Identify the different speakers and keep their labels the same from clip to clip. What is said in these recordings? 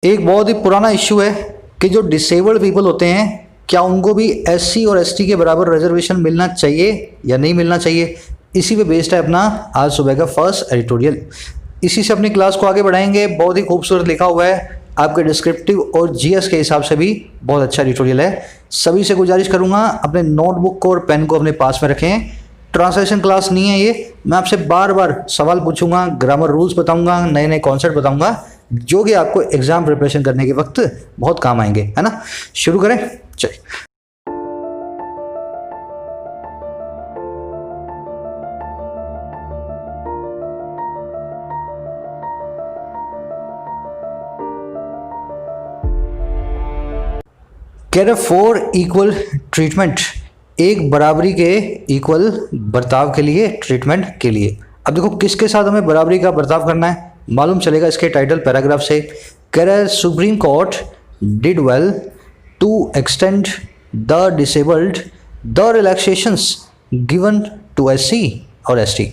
Speaker 1: एक बहुत ही पुराना इश्यू है कि जो डिसेबल्ड पीपल होते हैं क्या उनको भी एससी और एसटी के बराबर रिजर्वेशन मिलना चाहिए या नहीं मिलना चाहिए। इसी पे बेस्ड है अपना आज सुबह का फर्स्ट एडिटोरियल। इसी से अपनी क्लास को आगे बढ़ाएंगे। बहुत ही खूबसूरत लिखा हुआ है, आपके डिस्क्रिप्टिव और जीएस के हिसाब से भी बहुत अच्छा एडिटोरियल है। सभी से गुजारिश करूंगा अपने नोटबुक को और पेन को अपने पास में रखें। ट्रांसलेशन क्लास नहीं है ये, मैं आपसे बार बार सवाल पूछूंगा, ग्रामर रूल्स बताऊंगा, नए नए कॉन्सेप्ट बताऊंगा जो कि आपको एग्जाम प्रिपरेशन करने के वक्त बहुत काम आएंगे, है ना। शुरू करें, चलिए। कह रहे फॉर इक्वल ट्रीटमेंट, एक बराबरी के इक्वल बर्ताव के लिए, ट्रीटमेंट के लिए। अब देखो किसके साथ हमें बराबरी का बर्ताव करना है मालूम चलेगा इसके टाइटल पैराग्राफ से। कह रहा है Supreme Court did well to extend the disabled the relaxations given to SC और एसटी।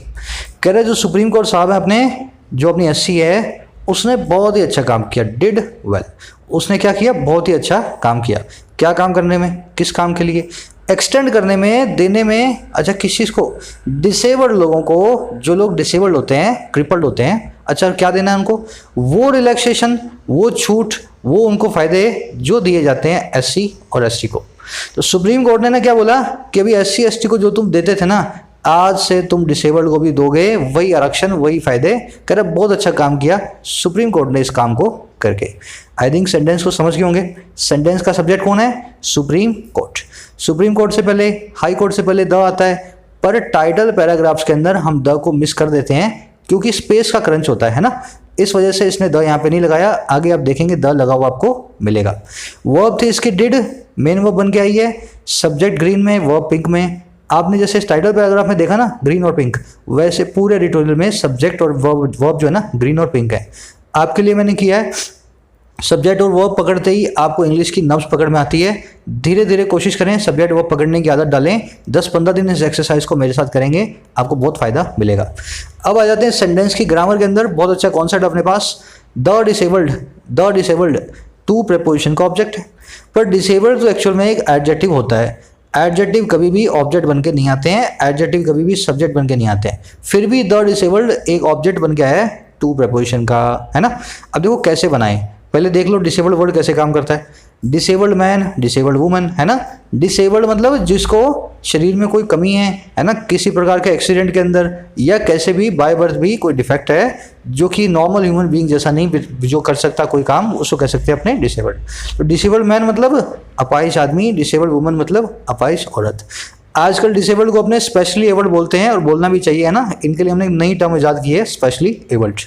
Speaker 1: कह रहे जो सुप्रीम कोर्ट साहब है अपने, जो अपनी एससी है उसने बहुत ही अच्छा काम किया। डिड वेल, उसने क्या किया, बहुत ही अच्छा काम किया। क्या काम करने में, किस काम के लिए, एक्सटेंड करने में, देने में। अच्छा किस चीज़ को, डिसेबल्ड लोगों को, जो लोग डिसेबल्ड होते हैं, क्रिपल्ड होते हैं। अच्छा क्या देना है उनको, वो रिलैक्सेशन, वो छूट, वो उनको फायदे जो दिए जाते हैं एससी और एसटी को। तो सुप्रीम कोर्ट ने ना क्या बोला कि अभी एससी एसटी को जो तुम देते थे ना, आज से तुम डिसेबल्ड को भी दोगे वही आरक्षण, वही फायदे। कह रहे बहुत अच्छा काम किया सुप्रीम कोर्ट ने इस काम को करके। आई थिंक सेंटेंस को समझ गए होंगे। सेंटेंस का सब्जेक्ट कौन है, सुप्रीम कोर्ट। सुप्रीम कोर्ट से पहले, हाई कोर्ट से पहले द आता है, पर टाइटल पैराग्राफ्स के अंदर हम द को मिस कर देते हैं क्योंकि स्पेस का क्रंच होता है ना, इस वजह से इसने द यहाँ पे नहीं लगाया। आगे आप देखेंगे द लगा हुआ आपको मिलेगा। वर्ब थी इसकी डिड, मेन वर्ब बन के आई है। सब्जेक्ट ग्रीन में, वर्ब पिंक में। आपने जैसे टाइटल पैराग्राफ में देखा ना ग्रीन और पिंक, वैसे पूरे एडिटोरियल में सब्जेक्ट और वर्ब जो है ना ग्रीन और पिंक है। आपके लिए मैंने किया है सब्जेक्ट और वर्ब पकड़ते ही आपको इंग्लिश की नब्ज पकड़ में आती है। धीरे धीरे कोशिश करें सब्जेक्ट वर्ब पकड़ने की आदत डालें। 10-15 दिन इस एक्सरसाइज को मेरे साथ करेंगे, आपको बहुत फायदा मिलेगा। अब आ जाते हैं सेंटेंस की ग्रामर के अंदर। बहुत अच्छा कॉन्सेप्ट अपने पास। द डिसेबल्ड टू प्रीपोजिशन का ऑब्जेक्ट है, पर डिसेबल्ड तो एक्चुअल में एक एडजेक्टिव होता है। एडजेक्टिव कभी भी ऑब्जेक्ट बन के नहीं आते हैं, एडजेक्टिव कभी भी सब्जेक्ट बन के नहीं आते हैं। फिर भी द डिसेबल्ड एक ऑब्जेक्ट बन गया है टू प्रीपोजिशन का, है ना। अब देखो कैसे बनाएं, पहले देख लो डिसेबल्ड वर्ड कैसे काम करता है। डिसेबल्ड मैन, डिसेबल्ड वुमन, है ना। डिसेबल्ड मतलब जिसको शरीर में कोई कमी है ना, किसी प्रकार के एक्सीडेंट के अंदर, या कैसे भी बाय बर्थ भी कोई डिफेक्ट है जो कि नॉर्मल ह्यूमन बीइंग जैसा नहीं जो कर सकता कोई काम, उसको कह सकते हैं अपने डिसेबल्ड। तो डिसेबल्ड मैन मतलब अपाहिज आदमी, डिसेबल्ड वुमन मतलब अपाहिज औरत। आजकल डिसेबल्ड को अपने स्पेशली एबल्ड बोलते हैं और बोलना भी चाहिए, है ना। इनके लिए हमने नई टर्म इजाद की है, स्पेशली एबल्ड।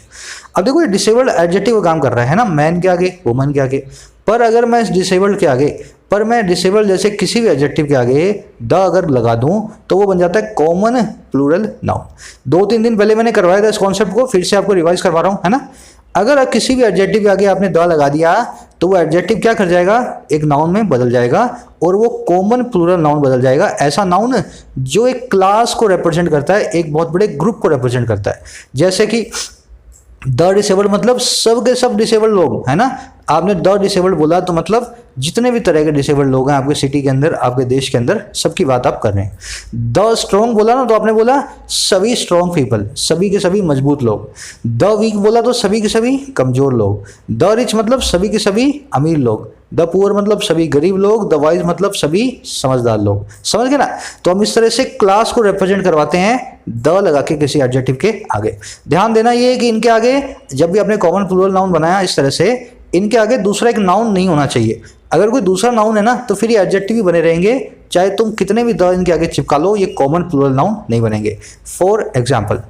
Speaker 1: अब देखो ये डिसेबल्ड एडजेक्टिव का काम कर रहा है ना, मैन के आगे, वुमन के आगे। पर अगर मैं इस डिसेबल्ड के आगे, पर मैं डिसेबल्ड जैसे किसी भी एडजेक्टिव के आगे द अगर लगा दूं तो वो बन जाता है कॉमन प्लूरल नाउन। 2-3 दिन पहले मैंने करवाया था इस कॉन्सेप्ट को, फिर से आपको रिवाइज करवा रहा हूं, है ना। अगर किसी भी एडजेक्टिव के आगे आपने द लगा दिया तो वो एडजेक्टिव क्या कर जाएगा, एक नाउन में बदल जाएगा और वो कॉमन प्लूरल नाउन बदल जाएगा। ऐसा नाउन जो एक क्लास को रिप्रेजेंट करता है, एक बहुत बड़े ग्रुप को रिप्रेजेंट करता है। जैसे कि द डिसेबल्ड मतलब सब के सब डिसेबल्ड लोग, है ना। आपने द डिसेबल्ड बोला तो मतलब जितने भी तरह के डिसेबल्ड लोग हैं आपके सिटी के अंदर, आपके देश के अंदर, सबकी बात आप कर रहे हैं। द स्ट्रॉन्ग बोला ना तो आपने बोला सभी स्ट्रॉन्ग पीपल, सभी के सभी मजबूत लोग। द वीक बोला तो सभी के सभी कमजोर लोग। द रिच मतलब सभी के सभी अमीर लोग। द पुअर मतलब सभी गरीब लोग। द वाइज मतलब सभी समझदार लोग। समझ गए ना। तो हम इस तरह से क्लास को रिप्रेजेंट करवाते हैं द लगा के किसी एडजेक्टिव के आगे। ध्यान देना ये है कि इनके आगे जब भी आपने कॉमन प्लूरल नाउन बनाया इस तरह से, इनके आगे दूसरा एक नाउन नहीं होना चाहिए। अगर कोई दूसरा नाउन है ना तो फिर ये एडजेक्टिव ही बने रहेंगे, चाहे तुम कितने भी द इनके आगे चिपका लो, ये कॉमन प्लूरल नाउन नहीं बनेंगे। For example,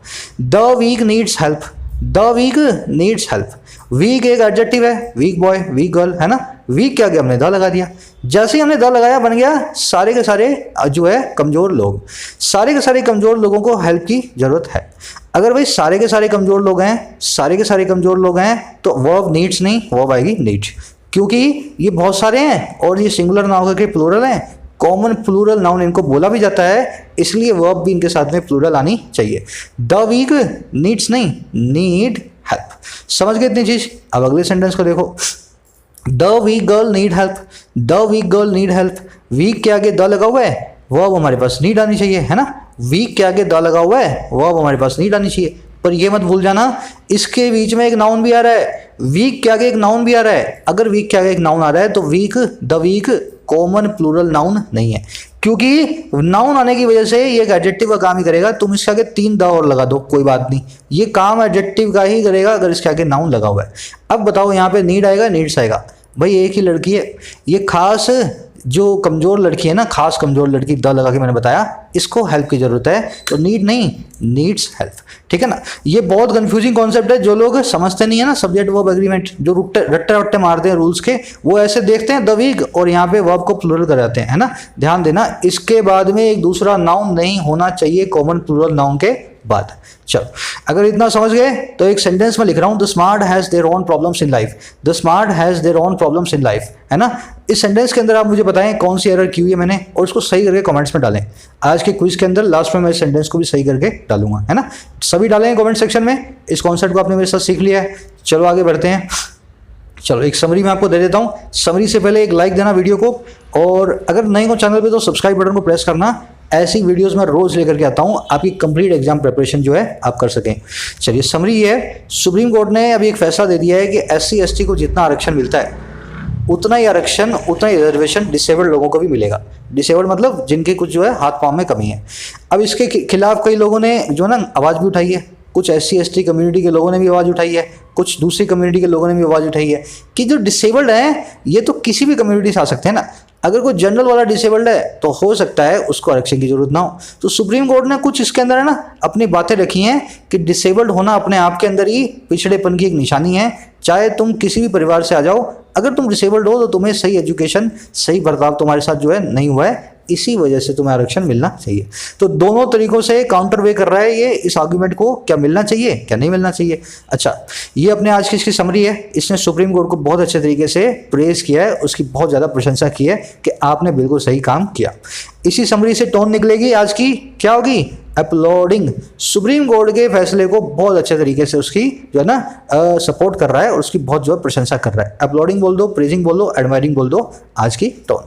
Speaker 1: the weak needs help, the weak needs help. Weak एक एडजेक्टिव है, वीक बॉय, वीक गर्ल, है ना। वीक के आगे हमने द लगा दिया, जैसे ही हमने द लगाया बन गया सारे के सारे जो है कमजोर लोग। सारे के सारे कमजोर लोगों को हेल्प की जरूरत है। अगर भाई सारे के सारे कमजोर लोग हैं, सारे के सारे कमजोर लोग हैं तो वर्ब नीड्स नहीं, वर्ब आएगी नीड्स, क्योंकि ये बहुत सारे हैं और ये सिंगुलर ना होकर के प्लूरल हैं। कॉमन प्लूरल नाउन इनको बोला भी जाता है, इसलिए वर्ब भी इनके साथ में प्लूरल आनी चाहिए। द वीक नीड्स नहीं, नीड हेल्प। समझ गए इतनी चीज। अब अगले सेंटेंस को देखो। The weak girl need help, the weak girl need help, weak के आगे द लगा हुआ है, वो अब हमारे पास नीड आनी चाहिए, है ना। वीक के आगे द लगा हुआ है, वो अब हमारे पास नीड आनी चाहिए। पर ये मत भूल जाना इसके बीच में एक नाउन भी आ रहा है, वीक के आगे एक नाउन भी आ रहा है। अगर वीक के आगे एक नाउन आ रहा है तो weak, the weak common plural noun नहीं है, क्योंकि नाउन आने की वजह से ये एक एडजेक्टिव का काम ही करेगा। तुम इसके आगे 3 द और लगा दो, कोई बात नहीं, ये काम एडजेक्टिव का ही करेगा अगर इसके आगे नाउन लगा हुआ है। अब बताओ यहाँ पे नीड आएगा, नीड्स आएगा। भाई एक ही लड़की है, ये खास जो कमज़ोर लड़की है ना, खास कमज़ोर लड़की, द लगा के मैंने बताया, इसको हेल्प की ज़रूरत है, तो नीड नहीं, नीड्स हेल्प, ठीक है ना। ये बहुत कंफ्यूजिंग कॉन्सेप्ट है, जो लोग समझते नहीं है ना सब्जेक्ट वर्ब एग्रीमेंट, जो रट्टे रट्टे मारते हैं रूल्स के, वो ऐसे देखते हैं द वीक और यहाँ पे वर्ब को प्लूरल कर जाते हैं, है ना। ध्यान देना, इसके बाद में एक दूसरा नाउन नहीं होना चाहिए कॉमन प्लूरल नाउन के बाद। चलो, अगर इतना समझ गए तो एक सेंटेंस में लिख रहा हूं, the smart has their own problems in life, the smart has their own problems in life, है ना। इस सेंटेंस के अंदर आप मुझे बताएं कौन सी एरर की हुई है मैंने, और उसको सही करके कमेंट्स में डालें। आज के क्विज के अंदर लास्ट में मैं इस सेंटेंस को भी सही करके डालूंगा, है ना। सभी डालें कमेंट सेक्शन में। इस कॉन्सेप्ट को आपने मेरे साथ सीख लिया है, चलो आगे बढ़ते हैं। चलो एक समरी मैं आपको दे देता हूँ। समरी से पहले एक लाइक देना वीडियो को, और अगर नए हो चैनल पे तो सब्सक्राइब बटन को प्रेस करना। ऐसी वीडियोस मैं रोज लेकर के आता हूँ, आपकी कंप्लीट एग्जाम प्रिपरेशन जो है आप कर सकें। चलिए समरी ये है, सुप्रीम कोर्ट ने अभी एक फैसला दे दिया है कि SC ST को जितना आरक्षण मिलता है उतना ही आरक्षण, उतना ही रिजर्वेशन डिसेबल्ड लोगों को भी मिलेगा। डिसेबल्ड मतलब जिनके कुछ जो है हाथ पाँव में कमी है। अब इसके खिलाफ कई लोगों ने जो है ना आवाज़ भी उठाई है, कुछ SC ST कम्युनिटी के लोगों ने भी आवाज़ उठाई है, कुछ दूसरी कम्युनिटी के लोगों ने भी आवाज़ उठाई है कि जो डिसेबल्ड हैं ये तो किसी भी कम्युनिटी से आ सकते हैं ना। अगर कोई जनरल वाला डिसेबल्ड है तो हो सकता है उसको आरक्षण की जरूरत ना हो। तो सुप्रीम कोर्ट ने कुछ इसके अंदर है ना अपनी बातें रखी हैं कि डिसेबल्ड होना अपने आप के अंदर ही पिछड़ेपन की एक निशानी है। चाहे तुम किसी भी परिवार से आ जाओ, अगर तुम डिसेबल्ड हो तो तुम्हें सही एजुकेशन, सही बर्ताव तुम्हारे साथ जो है नहीं हुआ है, इसी वजह से तुम्हें आरक्षण मिलना चाहिए। तो दोनों तरीकों से काउंटर वे कर रहा है ये इस आर्गुमेंट को, क्या मिलना चाहिए क्या नहीं मिलना चाहिए। अच्छा, ये अपने आज की इसकी समरी है। इसने सुप्रीम कोर्ट को बहुत अच्छे तरीके से प्रेज किया है, उसकी बहुत ज़्यादा प्रशंसा की है कि आपने बिल्कुल सही काम किया। इसी समरी से टोन निकलेगी आज की, क्या होगी, अपलोडिंग। सुप्रीम कोर्ट के फैसले को बहुत अच्छे तरीके से उसकी जो है ना सपोर्ट कर रहा है और उसकी बहुत जो है प्रशंसा कर रहा है। अपलोडिंग बोल दो, प्रेजिंग बोल दो, एडमायरिंग बोल दो आज की टोन।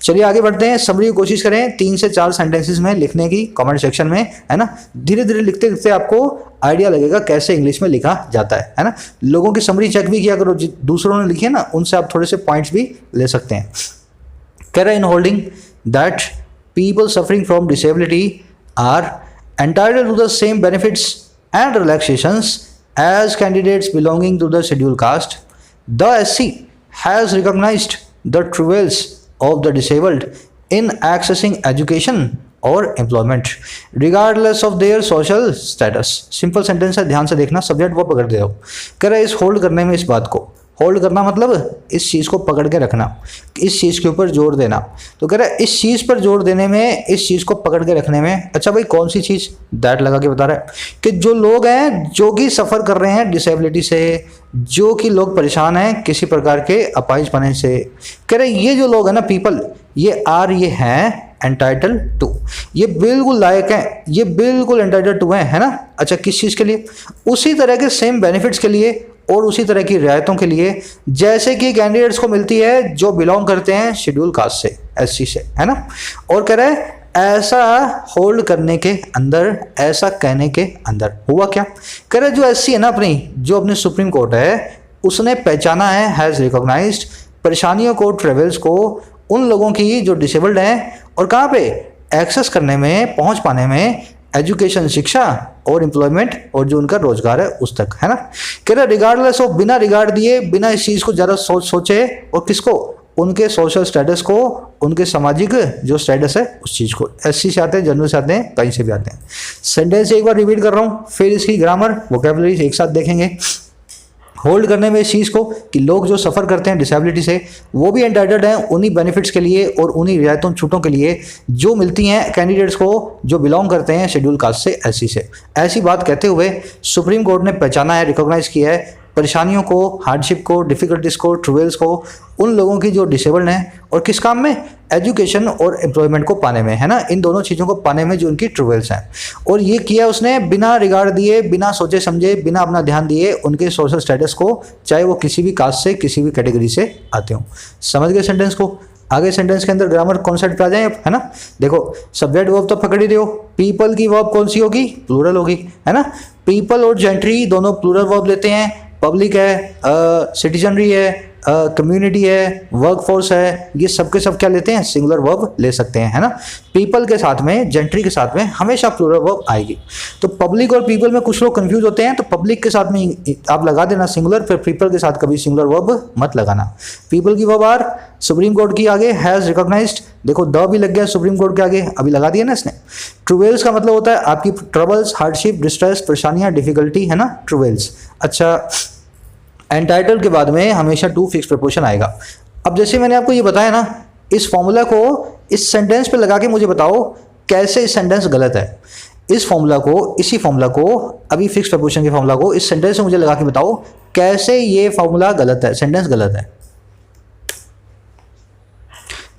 Speaker 1: चलिए आगे बढ़ते हैं। समरी की कोशिश करें 3 से 4 सेंटेंसेस में लिखने की कमेंट सेक्शन में, है ना। धीरे धीरे लिखते लिखते आपको आइडिया लगेगा कैसे इंग्लिश में लिखा जाता है ना। लोगों की समरी चेक भी किया करो, दूसरों ने लिखी है ना, उनसे आप थोड़े से पॉइंट्स भी ले सकते हैं। कह रहा है in holding that people suffering from disability are entitled to the same benefits and relaxations as candidates belonging to the scheduled caste. The SC has recognized the travails of the disabled in accessing education or employment regardless of their social status. Simple sentence है, ध्यान से देखना, subject वो पकड़ दे दो। कह रहा है इस होल्ड करने में, इस बात को होल्ड करना मतलब इस चीज़ को पकड़ के रखना, इस चीज़ के ऊपर जोर देना। तो कह रहा है इस चीज़ पर जोर देने में, इस चीज़ को पकड़ के रखने में। अच्छा भाई कौन सी चीज़, दैट लगा के बता रहा है कि जो लोग हैं जो कि सफ़र कर रहे हैं डिसेबिलिटी से, जो कि लोग परेशान हैं किसी प्रकार के अपाहिज पने से, कह रहे ये जो लोग हैं ना पीपल, ये हैं एंटाइटल टू, ये बिल्कुल लायक हैं, ये बिल्कुल एंटाइटल टू हैं, है ना। अच्छा किस चीज़ के लिए, उसी तरह के सेम बेनिफिट्स के लिए और उसी तरह की रियायतों के लिए जैसे कि कैंडिडेट्स को मिलती है जो बिलोंग करते हैं शेड्यूल कास्ट से, SC से, है ना। और कह रहा है ऐसा होल्ड करने के अंदर, ऐसा कहने के अंदर हुआ क्या, कह रहा है जो SC है ना अपनी, जो अपने सुप्रीम कोर्ट है उसने पहचाना है, हैज़ रिकॉग्नाइज्ड परेशानियों को, ट्रेवल्स को, उन लोगों की जो डिसेबल्ड हैं और कहाँ पे एक्सेस करने में, पहुँच पाने में, एजुकेशन शिक्षा और एम्प्लॉयमेंट और जो उनका रोजगार है उस तक, है ना। कह रहे रिगार्डलेस ऑफ, बिना रिगार्ड दिए, बिना इस चीज़ को ज़्यादा सोचे, और किसको, उनके सोशल स्टेटस को, उनके सामाजिक जो स्टेटस है उस चीज़ को। SC से आते हैं, जनरल से आते हैं, कहीं से भी आते हैं। सेंटेंस एक बार रिपीट कर रहा हूँ, फिर इसकी ग्रामर वोकैबुलरी एक साथ देखेंगे। होल्ड करने में इस चीज़ को कि लोग जो सफ़र करते हैं डिसेबिलिटी से वो भी एंटाइटल्ड हैं उन्हीं बेनिफिट्स के लिए और उन्हीं रियायतों छूटों के लिए जो मिलती हैं कैंडिडेट्स को जो बिलोंग करते हैं शेड्यूल कास्ट से, SC से। ऐसी बात कहते हुए सुप्रीम कोर्ट ने पहचाना है, रिकॉग्नाइज किया है परेशानियों को, हार्डशिप को, डिफ़िकल्टीज़ को, ट्रबल्स को, उन लोगों की जो डिसेबल्ड हैं और किस काम में, एजुकेशन और एम्प्लॉयमेंट को पाने में, है ना, इन दोनों चीज़ों को पाने में जो उनकी ट्रूवेल्स हैं। और ये किया उसने बिना रिगार्ड दिए, बिना सोचे समझे, बिना अपना ध्यान दिए उनके सोशल स्टेटस को, चाहे वो किसी भी कास्ट से, किसी भी कैटेगरी से आते हों। समझ गए सेंटेंस को। आगे सेंटेंस के अंदर ग्रामर कॉन्सेप्ट पे आ जाए, है ना। देखो सब्जेक्ट वर्ब तो पकड़ ही रहे हो, पीपल की वर्ब कौन सी होगी, प्लूरल होगी, है ना। पीपल और जेंट्री दोनों प्लूरल वर्ब लेते हैं। पब्लिक है, सिटीजनरी है, कम्युनिटी है, वर्कफोर्स है, ये सब के सब क्या लेते हैं, सिंगुलर वर्ब ले सकते हैं, है ना। पीपल के साथ में, जेंट्री के साथ में हमेशा प्लूरल वर्ब आएगी। तो पब्लिक और पीपल में कुछ लोग कंफ्यूज होते हैं, तो पब्लिक के साथ में आप लगा देना सिंगुलर, फिर पीपल के साथ कभी सिंगुलर वर्ब मत लगाना। पीपल की वर्ब आर, सुप्रीम कोर्ट की आगे हैज रिकॉग्नाइज्ड, देखो द भी लग गया सुप्रीम कोर्ट के आगे, अभी लगा दिया ना इसने। ट्रूवेल्स का मतलब होता है आपकी ट्रबल्स, हार्डशिप, डिस्ट्रेस, परेशानियां, डिफिकल्टी, है ना, ट्रूवेल्स। अच्छा, एंटाइटल के बाद में हमेशा टू फिक्स प्रपोजिशन आएगा। अब जैसे मैंने आपको ये बताया ना, इस फॉर्मूला को इस सेंटेंस पे लगा के मुझे बताओ कैसे इस सेंटेंस गलत है। इस फॉर्मूला को, इसी फॉर्मूला को, अभी फिक्स प्रपोजिशन के फॉर्मूला को इस सेंटेंस से मुझे लगा के बताओ कैसे ये फॉर्मूला गलत है, सेंटेंस गलत है।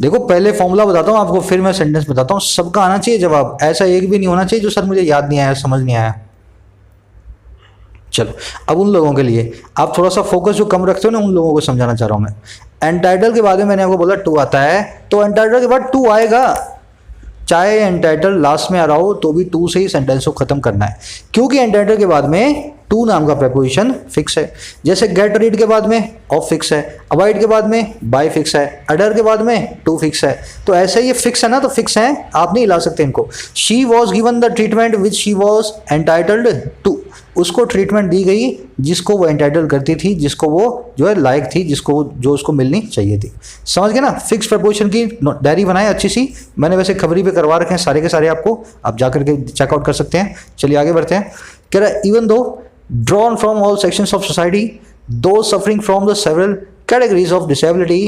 Speaker 1: देखो पहले फॉर्मूला बताता हूँ आपको, फिर मैं सेंटेंस बताता हूँ। सबका आना चाहिए जवाब, ऐसा एक भी नहीं होना चाहिए जो सर मुझे याद नहीं आया, समझ नहीं आया। चलो अब उन लोगों के लिए, आप थोड़ा सा फोकस जो कम रखते हो ना, उन लोगों को समझाना चाह रहा हूँ मैं। एंटाइटल के बाद में मैंने आपको बोला टू आता है, तो एंटाइटल के बाद टू आएगा, चाहे एंटाइटल लास्ट में आ रहा हो तो भी टू से ही सेंटेंस को खत्म करना है, क्योंकि एंटाइटल के बाद में टू नाम का प्रेपोजिशन फिक्स है। जैसे गेट रीड के बाद में ऑफ फिक्स है, अवॉइड के बाद में बाय फिक्स है, अडर के बाद में टू फिक्स है। तो ऐसे ये फिक्स है ना, तो फिक्स है, आप नहीं हिला सकते इनको। She was given the treatment which she was entitled to, उसको ट्रीटमेंट दी गई जिसको वो एंटाइटल करती थी, जिसको वो जो है लायक थी, जिसको जो उसको मिलनी चाहिए थी। समझ गए ना। फिक्स प्रपोजिशन की डायरी बनाए अच्छी सी, मैंने वैसे खबरी पे करवा रखे हैं सारे के सारे, आपको आप जाकर के चेकआउट कर सकते हैं। चलिए आगे बढ़ते हैं। कह रहा है even though drawn from all sections of society, those suffering from the several categories of disability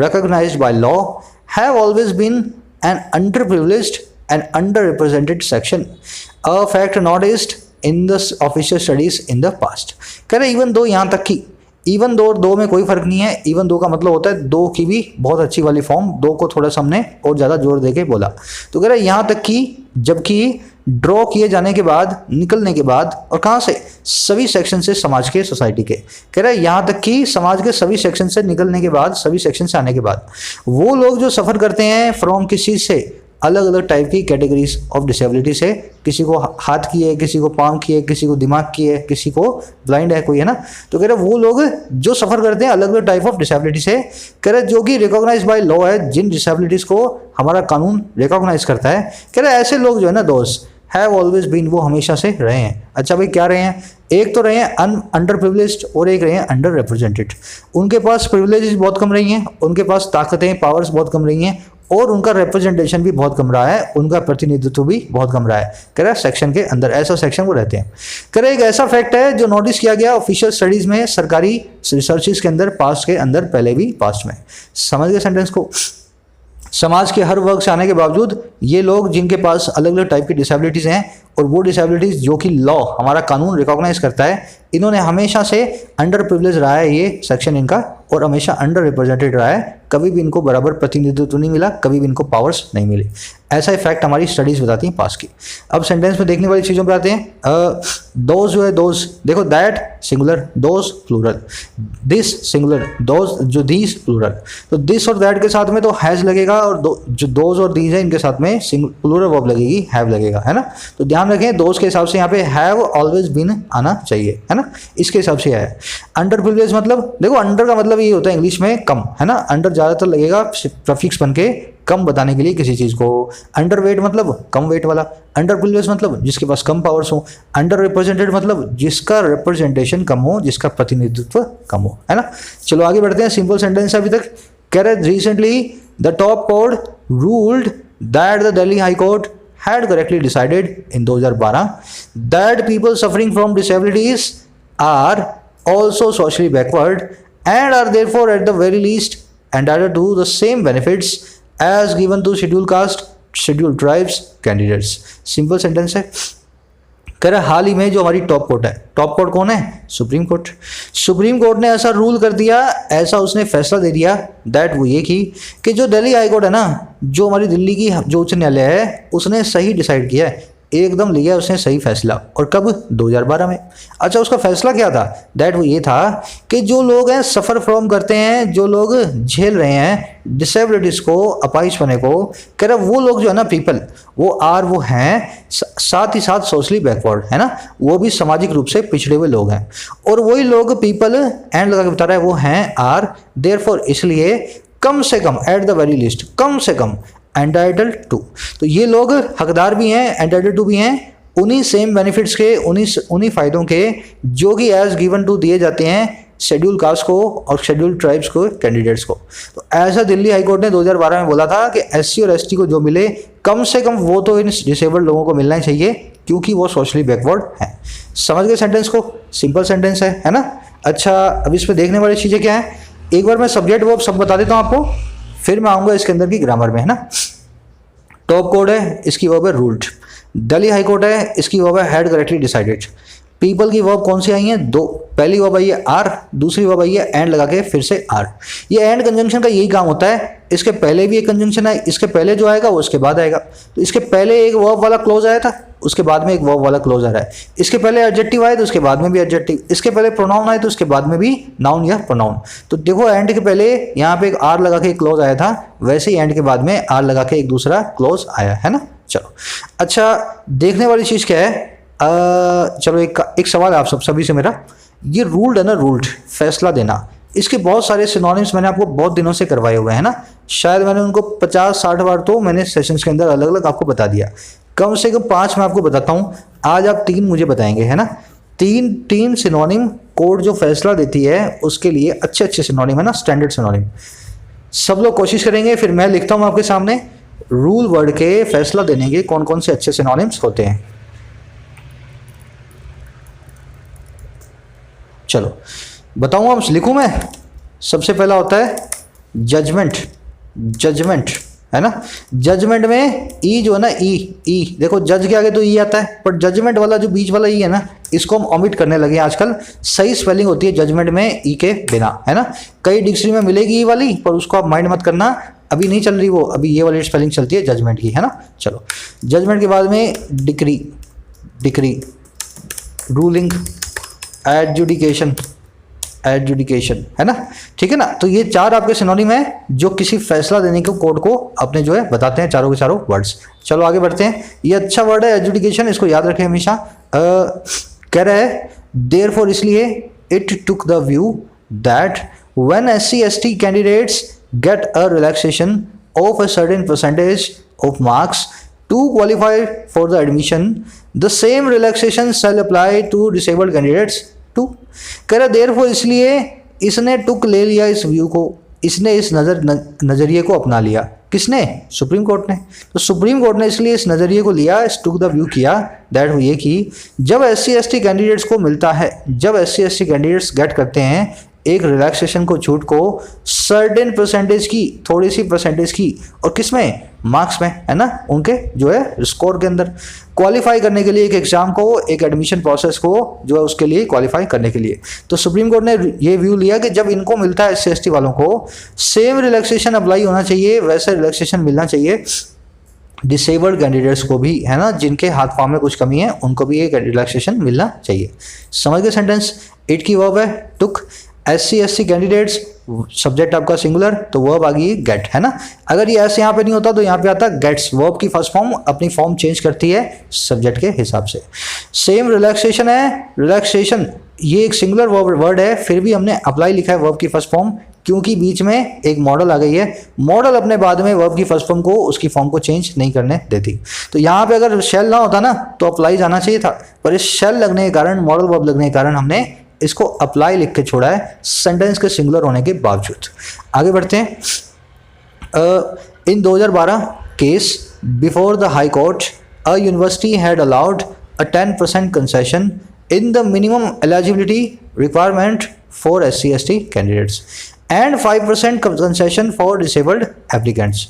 Speaker 1: recognized by law have always been an underprivileged and underrepresented section, a fact noticed in the official studies in the past। कह रहे even though, यहाँ तक कि even though और दो में कोई फर्क नहीं है। इवन दो का मतलब होता है दो की भी बहुत अच्छी वाली फॉर्म, दो को थोड़ा सा हमने और ज़्यादा जोर देके बोला। तो कह रहा है यहाँ तक कि जबकि ड्रॉ किए जाने के बाद, निकलने के बाद, और कहाँ से, सभी सेक्शन से, समाज के, सोसाइटी के। कह रहा है यहाँ तक कि समाज के सभी सेक्शन से निकलने के बाद, सभी सेक्शन से आने के बाद, वो लोग जो सफ़र करते हैं फ्रॉम किस चीज़ से, अलग अलग टाइप की कैटेगरीज ऑफ डिसेबिलिटी से, किसी को हाथ की है, किसी को पाँव की है, किसी को दिमाग की है, किसी को ब्लाइंड है कोई, है ना। तो कह रहे वो लोग जो सफ़र करते हैं अलग अलग टाइप ऑफ डिसेबिलिटी से, कह रहे जो कि रिकॉग्नाइज बाय लॉ है, जिन डिसेबिलिटीज़ को हमारा कानून रिकॉग्नाइज करता है। कह रहे ऐसे लोग जो है ना दोस्त, हैव ऑलवेज बीन, वो हमेशा से रहे हैं। अच्छा भाई क्या रहे हैं, एक तो रहे हैं अंडर प्रिविलेज्ड और एक रहे हैं अंडर रिप्रेजेंटेड। उनके पास प्रिविलेजेस बहुत कम रही हैं, उनके पास ताकतें, पावर्स बहुत कम रही हैं, और उनका रिप्रेजेंटेशन भी बहुत कम रहा है, उनका प्रतिनिधित्व भी बहुत कम रहा है। कह रहा है सेक्शन के अंदर, ऐसा सेक्शन वो रहते हैं। कह रहा है एक ऐसा फैक्ट है जो नोटिस किया गया ऑफिशियल स्टडीज में, सरकारी रिसर्चेस के अंदर, पास्ट के अंदर, पहले भी पास्ट में। समझ गए सेंटेंस को। समाज के हर वर्ग से आने के बावजूद ये लोग जिनके पास अलग अलग टाइप की डिसेबिलिटीज़ हैं, और वो डिसेबिलिटीज़ जो कि लॉ, हमारा कानून रिकॉग्नाइज करता है, इन्होंने हमेशा से अंडर प्रिविलेज रहा है ये सेक्शन इनका, और हमेशा अंडर रिप्रेजेंटेड रहा है। कभी भी इनको बराबर प्रतिनिधित्व नहीं मिला, कभी भी इनको पावर्स नहीं मिली। ऐसा इफेक्ट हमारी स्टडीज़ बताती हैं पास की। अब सेंटेंस में देखने वाली चीज़ों पे आते हैं। दोज जो है, दोज देखो, that singular, those plural, this singular, those जो दीज प्लूरल। तो दिस और दैट के साथ में तो हैज़ लगेगा, और जो दोज और दीज है इनके साथ में प्लूरल वर्ब लगेगी, हैव लगेगा, है ना। तो ध्यान रखें दोज के हिसाब से यहाँ पे हैव ऑलवेज बीन आना चाहिए, है ना, इसके हिसाब से है। अंडर प्रिविलेज मतलब, देखो अंडर का मतलब ये होता है इंग्लिश में कम, है ना। अंडर ज़्यादातर लगेगा प्रफिक्स बन के कम बताने के लिए किसी चीज़ को। अंडर वेट मतलब कम वेट वाला। अंडर प्रिविलेज मतलब जिसके पास कम पावर्स हो। अंडर रिप्रेजेंटेड मतलब जिसका रिप्रेजेंटेशन कम हो, जिसका प्रतिनिधित्व कम हो, है ना। चलो आगे बढ़ते हैं। सिंपल सेंटेंस अभी तक। कह रहे recently the top court ruled that the Delhi high court had correctly decided in 2012 that people suffering from disabilities are also socially backward and are therefore at the very least entitled to the same benefits as given to scheduled caste, scheduled tribes candidates। Simple sentence है। कह रहा हाल ही में जो हमारी top court है, top court कौन है? Supreme court. Supreme court ने ऐसा रूल कर दिया, ऐसा उसने फैसला दे दिया दैट वो ये कि जो दिल्ली हाई कोर्ट है ना, जो हमारी दिल्ली की जो उच्च न्यायालय है, उसने सही डिसाइड किया है, एकदम लिया उसने सही फैसला। और कब? 2012 में। अच्छा, उसका फैसला क्या था? दैट वो ये था कि जो लोग हैं सफ़र फ्रॉम करते हैं, जो लोग झेल रहे हैं डिसेबिलिटीज को, अपाहिजपने को, कह रहा वो लोग जो है ना पीपल, वो हैं साथ ही साथ सोशली बैकवर्ड है ना, वो भी सामाजिक रूप से पिछड़े हुए लोग हैं। और वही लोग पीपल एंड लगा के बता रहा है वो हैं आर देयरफॉर, इसलिए कम से कम एट द वेरी लिस्ट, कम से कम एंटाइटल्ड टू, तो ये लोग हकदार भी हैं, एंटाइटल्ड टू भी हैं उन्हीं सेम बेनिफिट्स के, उन्हीं फायदों के जो कि एज गिवन टू दिए जाते हैं शेड्यूल कास्ट को और शेड्यूल ट्राइब्स को, कैंडिडेट्स को। तो ऐसा दिल्ली हाई कोर्ट ने 2012 में बोला था कि एससी और एसटी को जो मिले कम से कम वो तो इन डिसेबल्ड लोगों को मिलना ही चाहिए, क्योंकि वो सोशली बैकवर्ड हैं। समझ गए सेंटेंस को? सिंपल सेंटेंस है ना। अच्छा, अब इसमें देखने वाली चीज़ें क्या है, एक बार मैं सब्जेक्ट वर्ब सब बता देता हूँ आपको, फिर मैं आऊँगा इसके अंदर की ग्रामर में, है ना। टॉप कोर्ट है, इसकी वर्ब है रूल्ड। दिल्ली हाई कोर्ट है, इसकी वर्ब है हैड करेक्टली डिसाइडेड। पीपल की वर्ब कौन सी आई है? दो। पहली वर्ब आई है आर, दूसरी वर्ब आई है एंड लगा के फिर से आर। ये एंड कंजंक्शन का यही काम होता है, इसके पहले भी एक कंजंक्शन है, इसके पहले जो आएगा वो इसके बाद आएगा। तो इसके पहले एक वर्ब वाला क्लोज आया था, उसके बाद में एक वर्ब वाला क्लोज आ रहा है। इसके पहले एडजेक्टिव आए तो उसके बाद में भी एडजेक्टिव, इसके पहले प्रोनाउन आए तो उसके बाद में भी नाउन या प्रोनाउन। तो देखो एंड के पहले यहाँ पे एक आर लगा के एक क्लोज आया था, वैसे ही एंड के बाद में आर लगा के एक दूसरा क्लोज आया है ना। चलो, अच्छा देखने वाली चीज़ क्या है, चलो एक सवाल आप सभी से मेरा, ये रूल्ड है ना, रूल्ड फैसला देना, इसके बहुत सारे सिनोनिम्स मैंने आपको बहुत दिनों से करवाए हुए हैं ना, शायद मैंने उनको 50-60 बार तो मैंने सेशंस के अंदर अलग अलग आपको बता दिया। कम से कम 5 मैं आपको बताता हूँ, आज आप 3 मुझे बताएंगे, है ना। तीन सिनोनिम कोर्ट जो फैसला देती है उसके लिए अच्छे सिनोनिम है ना, स्टैंडर्ड सिनोनिम। सब लोग कोशिश करेंगे, फिर मैं लिखता हूँ आपके सामने रूल वर्ड के फैसला देने के कौन कौन से अच्छे सिनोनिम्स होते हैं। चलो बताऊँ, अब लिखूँ मैं। सबसे पहला होता है जजमेंट, जजमेंट है ना। जजमेंट में ई जो है ना, ई देखो जज के आगे तो ई आता है, पर जजमेंट वाला जो बीच वाला ई है ना, इसको हम ओमिट करने लगे आजकल। सही स्पेलिंग होती है जजमेंट में ई के बिना, है ना। कई डिक्शनरी में मिलेगी ई वाली, पर उसको आप माइंड मत करना, अभी नहीं चल रही वो, अभी ये वाली स्पेलिंग चलती है जजमेंट की, है ना। चलो, जजमेंट के बाद में डिक्री, रूलिंग, एडजुडिकेशन है ना, ठीक है ना। तो ये 4 आपके सिनोनिम है जो किसी फैसला देने के कोर्ट को अपने जो है बताते हैं, चारों के चारों वर्ड्स। चलो आगे बढ़ते हैं। ये अच्छा वर्ड है एडजुडिकेशन, इसको याद रखें हमेशा। कह रहा है देयरफॉर, इसलिए it took the view that when SC/ST candidates get a relaxation of a certain percentage of marks to qualify for the admission, the same relaxation shall apply to disabled candidates too। कह रहा therefore, इसलिए इसने टुक ले लिया इस view को, इसने इस नज़रिए को अपना लिया। किसने? सुप्रीम कोर्ट ने। तो सुप्रीम कोर्ट ने इसलिए इस नज़रिए को लिया, इस टुक द व्यू किया दैट ये कि जब SC/ST कैंडिडेट्स को मिलता है, जब SC/ST कैंडिडेट्स गेट करते हैं एक रिलैक्सेशन को, छूट को, सर्टेन परसेंटेज की, थोड़ी सी परसेंटेज की, और किस में? मार्क्स में, है ना, उनके जो है स्कोर के अंदर, क्वालिफाई करने के लिए एक एग्जाम को, एक एडमिशन प्रोसेस को जो है उसके लिए क्वालिफाई करने के लिए। तो सुप्रीम कोर्ट ने ये व्यू लिया कि जब इनको मिलता है SC/ST वालों को, सेम रिलैक्सेशन अप्लाई होना चाहिए, वैसे रिलैक्सेशन मिलना चाहिए डिसेबल्ड कैंडिडेट्स को भी, है ना, जिनके हाथ पाँव में कुछ कमी है, उनको भी एक रिलैक्सेशन मिलना चाहिए। समझ गए सेंटेंस। इट की वर्ब है टुक, SC/ST कैंडिडेट्स, सब्जेक्ट आपका सिंगुलर, तो वर्ब आ गई गेट, है ना। अगर ये ऐसे यहाँ पे नहीं होता तो यहाँ पे आता गेट्स। वर्ब की फर्स्ट फॉर्म अपनी फॉर्म चेंज करती है सब्जेक्ट के हिसाब से। सेम रिलैक्सेशन है, रिलैक्सेशन ये एक सिंगुलर वर्ड है, फिर भी हमने अप्लाई लिखा है वर्ब की फर्स्ट फॉर्म, क्योंकि बीच में एक मॉडल आ गई है। मॉडल अपने बाद में वर्ब की फर्स्ट फॉर्म को, उसकी फॉर्म को चेंज नहीं करने देती। तो यहाँ पे अगर शेल ना होता ना तो अप्लाई जाना चाहिए था, पर इस शेल लगने के कारण, मॉडल वर्ब लगने के कारण हमने इसको अप्लाई लिख के छोड़ा है, सेंटेंस के सिंगुलर होने के बावजूद। आगे बढ़ते हैं। इन 2012 case before the high court, a university had allowed a 10% concession in the minimum eligibility requirement for SC/ST candidates and 5% concession for disabled applicants.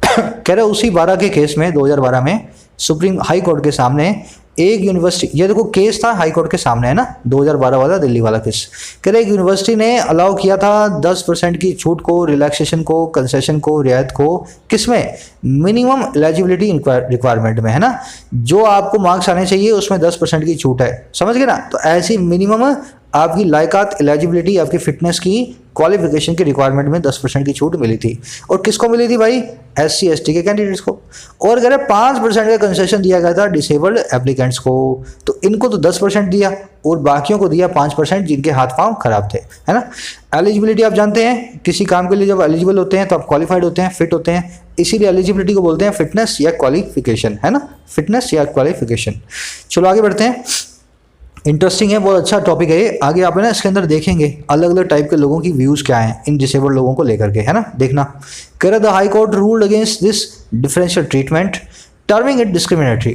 Speaker 1: कह रहे उसी 12 के केस में 2012 में सुप्रीम हाई कोर्ट के सामने एक यूनिवर्सिटी, ये देखो केस था हाई कोर्ट के सामने है ना, 2012 वाला दिल्ली वाला केस। कह रहे एक यूनिवर्सिटी ने अलाउ किया था 10% की छूट को, रिलैक्सेशन को, कंसेशन को, रियायत को, किसमें, मिनिमम एलिजिबिलिटी रिक्वायरमेंट में है ना, जो आपको मार्क्स आने चाहिए उसमें 10% की छूट है, समझ गए ना। तो ऐसी मिनिमम आपकी लायकात, एलिजिबिलिटी, आपकी फिटनेस की, क्वालिफिकेशन की रिक्वायरमेंट में 10% की छूट मिली थी। और किसको मिली थी भाई, SC ST के कैंडिडेट्स को। और कह रहे 5% का कंसेशन दिया गया था डिसेबल्ड एप्लीकेंट्स को। तो इनको तो 10% दिया और बाकियों को दिया 5% जिनके हाथ पांव खराब थे, है ना। एलिजिबिलिटी आप जानते हैं, किसी काम के लिए जब एलिजिबल होते हैं तो आप क्वालिफाइड होते हैं, फिट होते हैं, इसीलिए एलिजिबिलिटी को बोलते हैं फिटनेस या क्वालिफिकेशन, है ना, फिटनेस या क्वालिफिकेशन। चलो आगे बढ़ते हैं, इंटरेस्टिंग है, बहुत अच्छा टॉपिक है ये। आगे आप है ना इसके अंदर देखेंगे अलग अलग टाइप के लोगों की व्यूज़ क्या हैं इन डिसेबल्ड लोगों को लेकर के, है ना। देखना, कह the high court ruled against this differential treatment terming it discriminatory.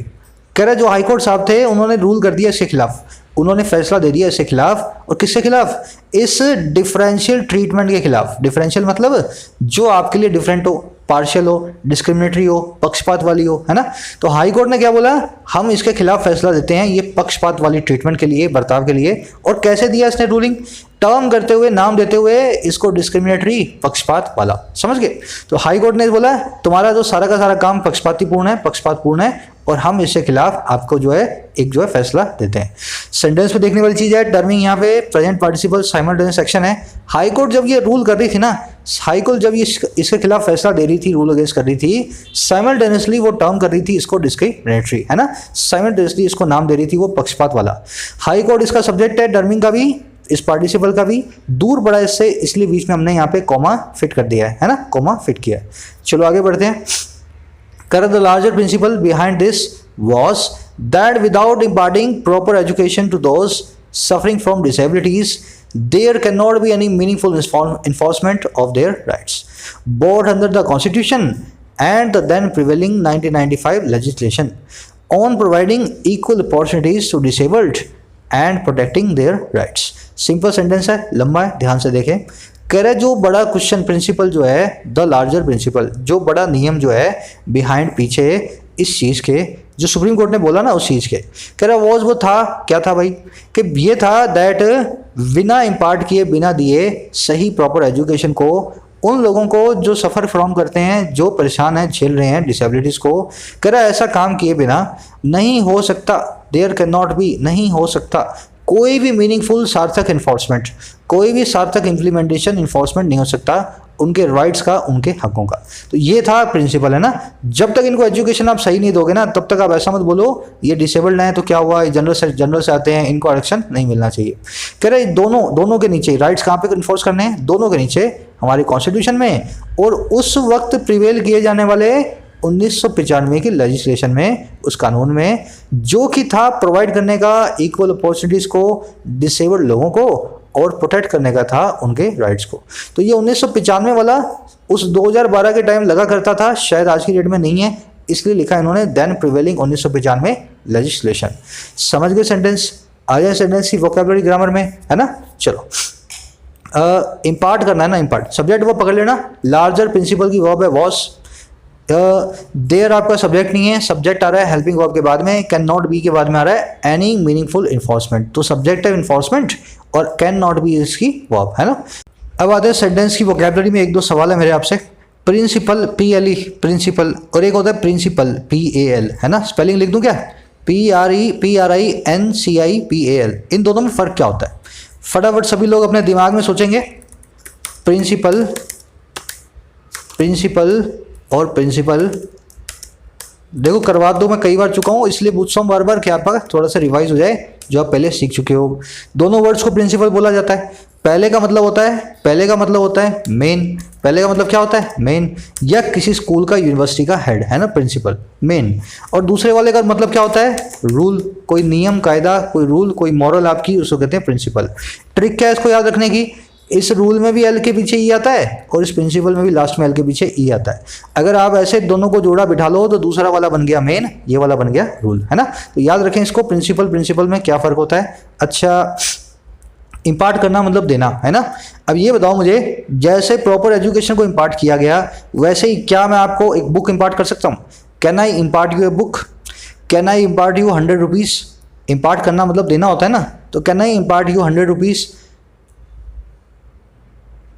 Speaker 1: कह रहे जो हाई कोर्ट साहब थे उन्होंने रूल कर दिया इसके खिलाफ, उन्होंने फैसला दे दिया इसके खिलाफ। और किसके खिलाफ, इस डिफरेंशियल ट्रीटमेंट के खिलाफ। डिफरेंशियल मतलब जो आपके लिए डिफरेंट हो, पार्शियल हो, डिस्क्रिमिनेटरी हो, पक्षपात वाली हो, है ना। तो हाई कोर्ट ने क्या बोला, हम इसके खिलाफ फैसला देते हैं, ये पक्षपात वाली ट्रीटमेंट के लिए, बर्ताव के लिए। और कैसे दिया इसने रूलिंग, टर्म करते हुए, नाम देते हुए इसको डिस्क्रिमिनेटरी, पक्षपात वाला, समझ गए। तो हाई कोर्ट ने बोला तुम्हारा जो सारा का सारा काम पक्षपातीपूर्ण है, पक्षपातपूर्ण है, और हम इसके खिलाफ आपको जो है एक जो है फैसला देते हैं। सेंटेंस पे देखने वाली चीज है, टर्मिंग यहाँ पे प्रेजेंट पार्टिसिपल साइमल्टेनियस एक्शन है। हाई कोर्ट जब ये रूल कर रही थी ना, हाई कोर्ट जब ये इसके खिलाफ फैसला दे रही थी, रूल अगेंस्ट कर रही थी, साइमल्टेनियसली वो टर्म कर रही थी इसको डिस्क्रिमिनेटरी, है ना, साइमल्टेनियसली इसको नाम दे रही थी वो पक्षपात वाला। हाई कोर्ट इसका सब्जेक्ट है, टर्मिंग का भी, इस पार्टिसिपल का भी, दूर बड़ा इससे, इसलिए बीच में हमने यहाँ पे कॉमा फिट कर दिया है ना, कॉमा फिट किया है। चलो आगे बढ़ते हैं। Correct, the larger principle behind this was that without imparting proper education to those suffering from disabilities, there cannot be any meaningful enforcement of their rights, both under the Constitution and the then prevailing 1995 legislation on providing equal opportunities to disabled and protecting their rights. Simple sentence है, लंबा है, ध्यान से देखें। कह रहे जो बड़ा क्वेश्चन प्रिंसिपल जो है, द लार्जर प्रिंसिपल, जो बड़ा नियम जो है बिहाइंड, पीछे इस चीज़ के, जो सुप्रीम कोर्ट ने बोला ना उस चीज़ के, कह रहा वो था, क्या था भाई, कि ये था दैट बिना इम्पार्ट किए, बिना दिए सही प्रॉपर एजुकेशन को उन लोगों को जो सफ़र फ्रॉम करते हैं, जो परेशान हैं, झेल रहे हैं डिसेबिलिटीज़ को, कह रहा ऐसा काम किए बिना नहीं हो सकता, देयर कैन नॉट बी, नहीं हो सकता कोई भी मीनिंगफुल सार्थक इन्फोर्समेंट, कोई भी सार्थक इम्प्लीमेंटेशन, इन्फोर्समेंट नहीं हो सकता उनके राइट्स का, उनके हकों का। तो ये था प्रिंसिपल, है ना। जब तक इनको एजुकेशन आप सही नहीं दोगे ना, तब तक आप ऐसा मत बोलो ये डिसेबल्ड हैं तो क्या हुआ, जनरल से आते हैं, इनको आरक्षण नहीं मिलना चाहिए। कह रहे दोनों के नीचे राइट्स कहाँ पे इन्फोर्स करने हैं, दोनों के नीचे, हमारे कॉन्स्टिट्यूशन में और उस वक्त प्रिवेल किए जाने वाले 1995 की लेजिस्लेशन में, उस कानून में, जो कि था प्रोवाइड करने का इक्वल अपॉर्चुनिटीज़ को डिसेबल्ड लोगों को और प्रोटेक्ट करने का था उनके राइट्स को। तो ये 1995 वाला उस 2012 के टाइम लगा करता था, शायद आज की डेट में नहीं है, इसलिए लिखा इन्होंने देन प्रिवेलिंग 1995 लेजिस्लेशन। समझ गए सेंटेंस, आ जाए सेंटेंस की वोकैबुलरी ग्रामर में, है ना। चलो इम्पार्ट करना है ना, इम्पार्ट सब्जेक्ट वो पकड़ लेना, लार्जर प्रिंसिपल की वर्ब है वॉस, देयर आपका सब्जेक्ट नहीं है, सब्जेक्ट आ रहा है हेल्पिंग वर्ब के बाद में, कैन नॉट बी के बाद में आ रहा है एनी मीनिंगफुल इन्फोर्समेंट, तो सब्जेक्ट है इन्फोर्समेंट और कैन नॉट बी इसकी वर्ब, है ना। अब आते हैं सेंटेंस की वोकैबुलरी में, एक दो सवाल है मेरे आपसे। प्रिंसिपल, PLE प्रिंसिपल, और एक होता है प्रिंसिपल, PAL, है ना। स्पेलिंग लिख दूं क्या, PRINCIPAL, इन दोनों में फ़र्क क्या होता है, फटाफट सभी लोग अपने दिमाग में सोचेंगे। प्रिंसिपल, प्रिंसिपल और प्रिंसिपल, देखो करवा दो, मैं कई बार चुका हूँ इसलिए पूछता हूँ बार बार कि आपका थोड़ा सा रिवाइज हो जाए जो आप पहले सीख चुके हो। दोनों वर्ड्स को प्रिंसिपल बोला जाता है। पहले का मतलब होता है मेन, पहले का मतलब क्या होता है, मेन, या किसी स्कूल का, यूनिवर्सिटी का हेड, है ना, प्रिंसिपल, मेन। और दूसरे वाले का मतलब क्या होता है, रूल, कोई नियम कायदा, कोई रूल, कोई मॉरल आपकी, उसको कहते हैं प्रिंसिपल। ट्रिक क्या है इसको याद रखने की, इस रूल में भी एल के पीछे ई आता है और इस प्रिंसिपल में भी लास्ट में एल के पीछे ई आता है। अगर आप ऐसे दोनों को जोड़ा बिठा लो तो दूसरा वाला बन गया मेन, ये वाला बन गया रूल, है ना। तो याद रखें इसको, प्रिंसिपल में क्या फ़र्क होता है। अच्छा, इम्पार्ट करना मतलब देना, है ना। अब ये बताओ मुझे, जैसे प्रॉपर एजुकेशन को इम्पार्ट किया गया वैसे ही क्या मैं आपको एक बुक इम्पार्ट कर सकता हूँ, can I impart U a book. Can I impart you 100 rupees, impart करना मतलब देना होता है ना, तो can I impart you 100 rupees.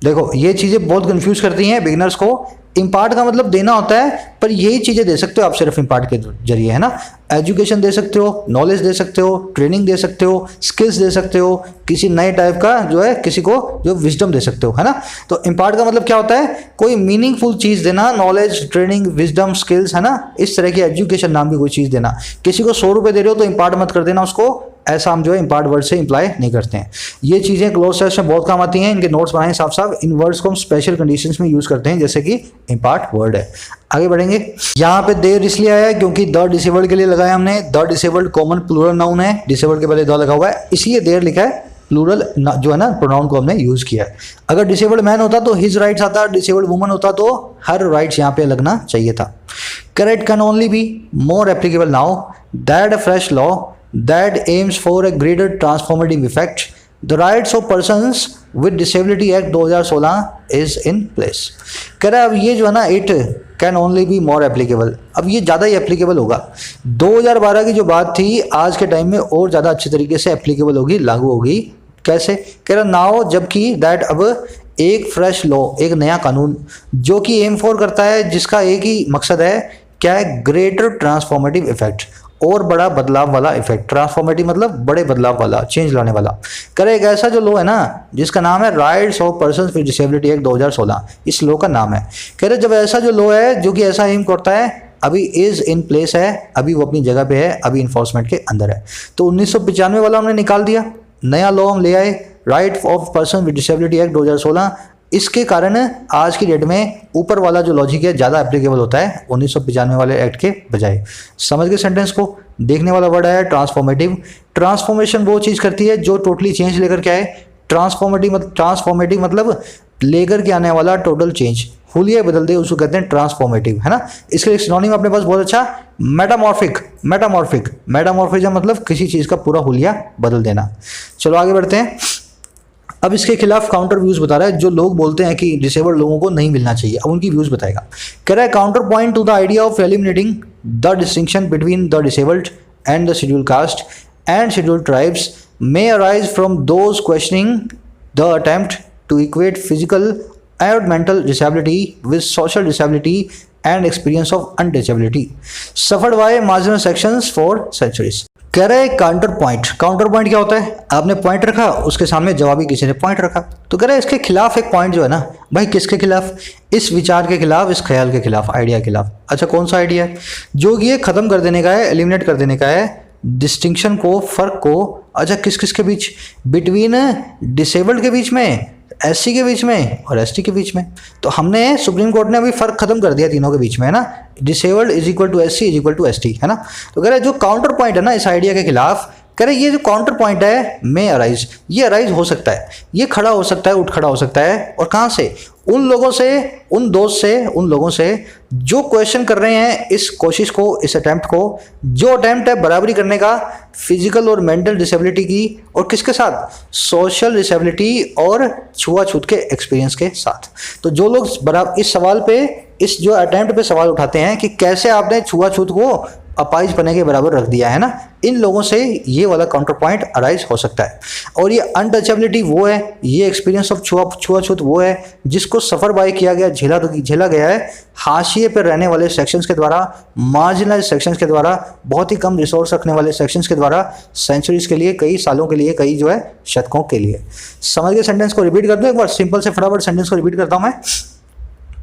Speaker 1: देखो ये चीज़ें बहुत कंफ्यूज करती हैं बिगिनर्स को। इम्पार्ट का मतलब देना होता है, पर यही चीज़ें दे सकते हो आप सिर्फ इम्पार्ट के जरिए, है ना। एजुकेशन दे सकते हो, नॉलेज दे सकते हो, ट्रेनिंग दे सकते हो, स्किल्स दे सकते हो, किसी नए टाइप का जो है किसी को जो विजडम दे सकते हो, है ना। तो इम्पार्ट का मतलब क्या होता है, कोई मीनिंगफुल चीज़ देना, नॉलेज, ट्रेनिंग, विजडम, स्किल्स, है ना, इस तरह की एजुकेशन नाम की कोई चीज़ देना। किसी को 100 रुपये दे रहे हो तो इम्पार्ट मत कर देना उसको, ऐसा हम जो है इम्पार्ट वर्ड से इंप्लाई नहीं करते हैं। ये चीज़ें क्लोज टेस्ट में बहुत काम आती हैं, इनके नोट्स बनाएं साफ साफ। इन वर्ड्स को हम स्पेशल कंडीशंस में यूज़ करते हैं, जैसे कि इम्पार्ट वर्ड है। आगे बढ़ेंगे। यहाँ पे देर इसलिए आया है क्योंकि द डिसेबल्ड के लिए लगाया हमने। The disabled common plural noun है, डिसेबल्ड के पहले द लगा हुआ है, इसलिए देर लिखा है। प्लूरल जो है ना प्रोनाउन को हमने यूज़ किया है। अगर डिसेबल्ड मैन होता तो हिज राइट्स आता, डिसेबल्ड वुमन होता तो हर राइट्स यहाँ पे लगना चाहिए था। Correct can only be more applicable now that a fresh law that aims for a greater transformative effect, the rights of persons with disability act 2016 is in place। कह रहा है अब ये जो है ना it can only be more applicable, अब ये ज़्यादा ही एप्लीकेबल होगा। 2012 की जो बात थी आज के टाइम में और ज़्यादा अच्छे तरीके से एप्लीकेबल होगी, लागू होगी। कैसे? कह रहा नाउ, जबकि दैट अब एक फ्रेश लॉ, एक नया कानून जो कि एम फॉर करता है, जिसका एक ही मकसद है, क्या है, ग्रेटर ट्रांसफॉर्मेटिव इफेक्ट, और बड़ा बदलाव वाला इफेक्ट। ट्रांसफॉर्मेटिव मतलब बड़े बदलाव वाला, चेंज लाने वाला। करे एक ऐसा जो लॉ है ना जिसका नाम है rights of persons with disability act 2016, इस लॉ का नाम है। कह रहे जब ऐसा जो लॉ है जो कि ऐसा एम करता है, अभी इज इन प्लेस है, अभी वो अपनी जगह पे है, अभी इन्फोर्समेंट के अंदर है। तो 1995 वाला हमने निकाल दिया, नया लॉ हम ले आए, right of person with disability act 2016। इसके कारण आज की डेट में ऊपर वाला जो लॉजिक है ज़्यादा एप्लीकेबल होता है 1995 वाले एक्ट के बजाय। समझ गए सेंटेंस को? देखने वाला वर्ड है ट्रांसफॉर्मेटिव। ट्रांसफॉर्मेशन वो चीज़ करती है जो टोटली चेंज लेकर के आए। ट्रांसफॉर्मेटिव मतलब लेकर के आने वाला टोटल चेंज, हुलिया बदल दे, उसको कहते हैं ट्रांसफॉर्मेटिव, है ना। इसके लिए सिनोनिम अपने पास बहुत अच्छा, मेटामॉर्फिज्म मतलब किसी चीज़ का पूरा हुलिया बदल देना। चलो आगे बढ़ते हैं। अब इसके खिलाफ काउंटर व्यूज बता रहा है, जो लोग बोलते हैं कि डिसेबल्ड लोगों को नहीं मिलना चाहिए, अब उनकी व्यूज बताएगा। कह रहा है counter point two the idea of eliminating the distinction between the disabled and the scheduled caste and scheduled tribes may arise from those questioning the attempt to equate physical and mental disability with social disability and experience of untouchability suffered by marginal sections for centuries। कह रहे हैं counter point क्या होता है? आपने point रखा, उसके सामने जवाबी किसी ने पॉइंट रखा, तो कह रहे हैं इसके खिलाफ एक पॉइंट जो है ना भाई, किसके खिलाफ? इस विचार के खिलाफ, इस ख्याल के खिलाफ, आइडिया के खिलाफ। अच्छा कौन सा आइडिया है? जो कि ये खत्म कर देने का है, एलिमिनेट कर देने का है डिस्टिंक्शन को, फर्क को। अच्छा किस किस के बीच? बिटवीन डिसेबल्ड के बीच में, एससी के बीच में और एसटी के बीच में। तो हमने, सुप्रीम कोर्ट ने अभी फर्क खत्म कर दिया तीनों के बीच में, है ना। Disabled is equal to SC is equal to ST, है ना। तो कह रहे जो काउंटर पॉइंट है ना इस आइडिया के खिलाफ, कह रहे ये जो काउंटर पॉइंट है में अराइज, ये अराइज हो सकता है, ये खड़ा हो सकता है, उठ खड़ा हो सकता है। और कहाँ से? उन लोगों से, उन दोस्त से, उन लोगों से जो क्वेश्चन कर रहे हैं इस कोशिश को, इस अटेम्प्ट को, जो अटेम्प्ट है बराबरी करने का फिजिकल और मेंटल डिसेबिलिटी की, और किसके साथ? सोशल डिसेबिलिटी और छुआछूत के एक्सपीरियंस के साथ। तो जो लोग बराबर इस सवाल पे, इस जो अटेम्प्ट पे सवाल उठाते हैं कि कैसे आपने छुआछूत को अपाइज पने के बराबर रख दिया है ना, इन लोगों से ये वाला काउंटर पॉइंट अराइज हो सकता है। और ये अनटचेबिलिटी वो है, ये एक्सपीरियंस ऑफ छुआछूत वो है जिसको सफ़र बाय किया गया, झेला गया है हाशिए पर रहने वाले सेक्शंस के द्वारा, मार्जिनलाइज सेक्शंस के द्वारा, बहुत ही कम रिसोर्स रखने वाले सेक्शंस के द्वारा, सेंचुरीज के लिए, कई सालों के लिए, कई जो है शतकों के लिए। समझ गए? सेंटेंस को रिपीट कर दो एक बार, सिंपल से फटाफट सेंटेंस को रिपीट करता हूँ मैं।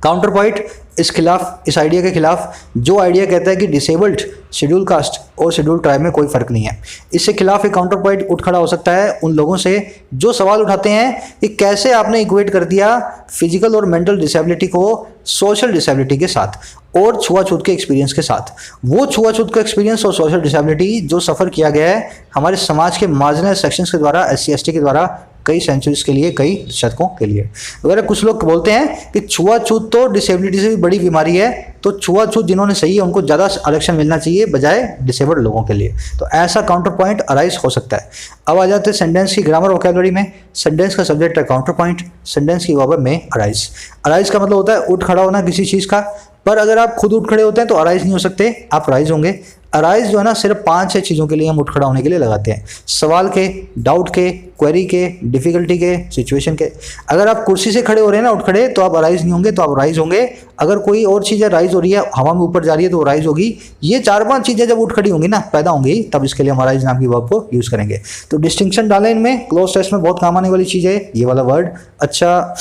Speaker 1: काउंटर पॉइंट इस खिलाफ, इस आइडिया के खिलाफ, जो आइडिया कहता है कि डिसेबल्ड, शेड्यूल कास्ट और शेड्यूल ट्राइब में कोई फर्क नहीं है, इससे खिलाफ एक काउंटर पॉइंट उठ खड़ा हो सकता है उन लोगों से जो सवाल उठाते हैं कि कैसे आपने इक्वेट कर दिया फिजिकल और मेंटल डिसेबिलिटी को सोशल डिसेबिलिटी के साथ और छुआछूत के एक्सपीरियंस के साथ। वो छुआछूत का एक्सपीरियंस और सोशल डिसेबिलिटी जो सफ़र किया गया है हमारे समाज के मार्जिनल सेक्शंस के द्वारा, SC ST के द्वारा, कई सेंचुरीज के लिए, कई शतकों के लिए। अगर कुछ लोग बोलते हैं कि छुआछूत तो डिसेबिलिटी से भी बड़ी बीमारी है, तो छुआछूत जिन्होंने सही है उनको ज़्यादा आरक्षण मिलना चाहिए बजाय डिसेबल्ड लोगों के लिए। तो ऐसा काउंटर पॉइंट अराइज हो सकता है। अब आ जाते हैं सेंटेंस की ग्रामर वोकैबुलरी में। सेंटेंस का सब्जेक्ट है काउंटर पॉइंट, सेंटेंस की वर्ब में अराइज। अराइज का मतलब होता है उठ खड़ा होना किसी चीज़ का। पर अगर आप खुद उठ खड़े होते हैं तो अराइज नहीं हो सकते, आप राइज होंगे। अराइज जो है ना सिर्फ 5-6 चीज़ों के लिए हम उठ खड़ा होने के लिए लगाते हैं, सवाल के, डाउट के, क्वेरी के, डिफिकल्टी के, सिचुएशन के। अगर आप कुर्सी से खड़े हो रहे हैं ना उठ खड़े, तो आप अराइज नहीं होंगे, तो आप राइज होंगे। अगर कोई और चीज़ें राइज हो रही है, हवा में ऊपर जा रही है, तो वो राइज होगी। ये 4-5 चीज़ें जब उठ खड़ी होंगी ना, पैदा होंगी, तब इसके लिए हम अराइज नाम की वर्ब को यूज़ करेंगे। तो डिस्टिंक्शन डालें इनमें, क्लोज टेस्ट में बहुत काम आने वाली चीज़ है ये वाला वर्ड। अच्छा,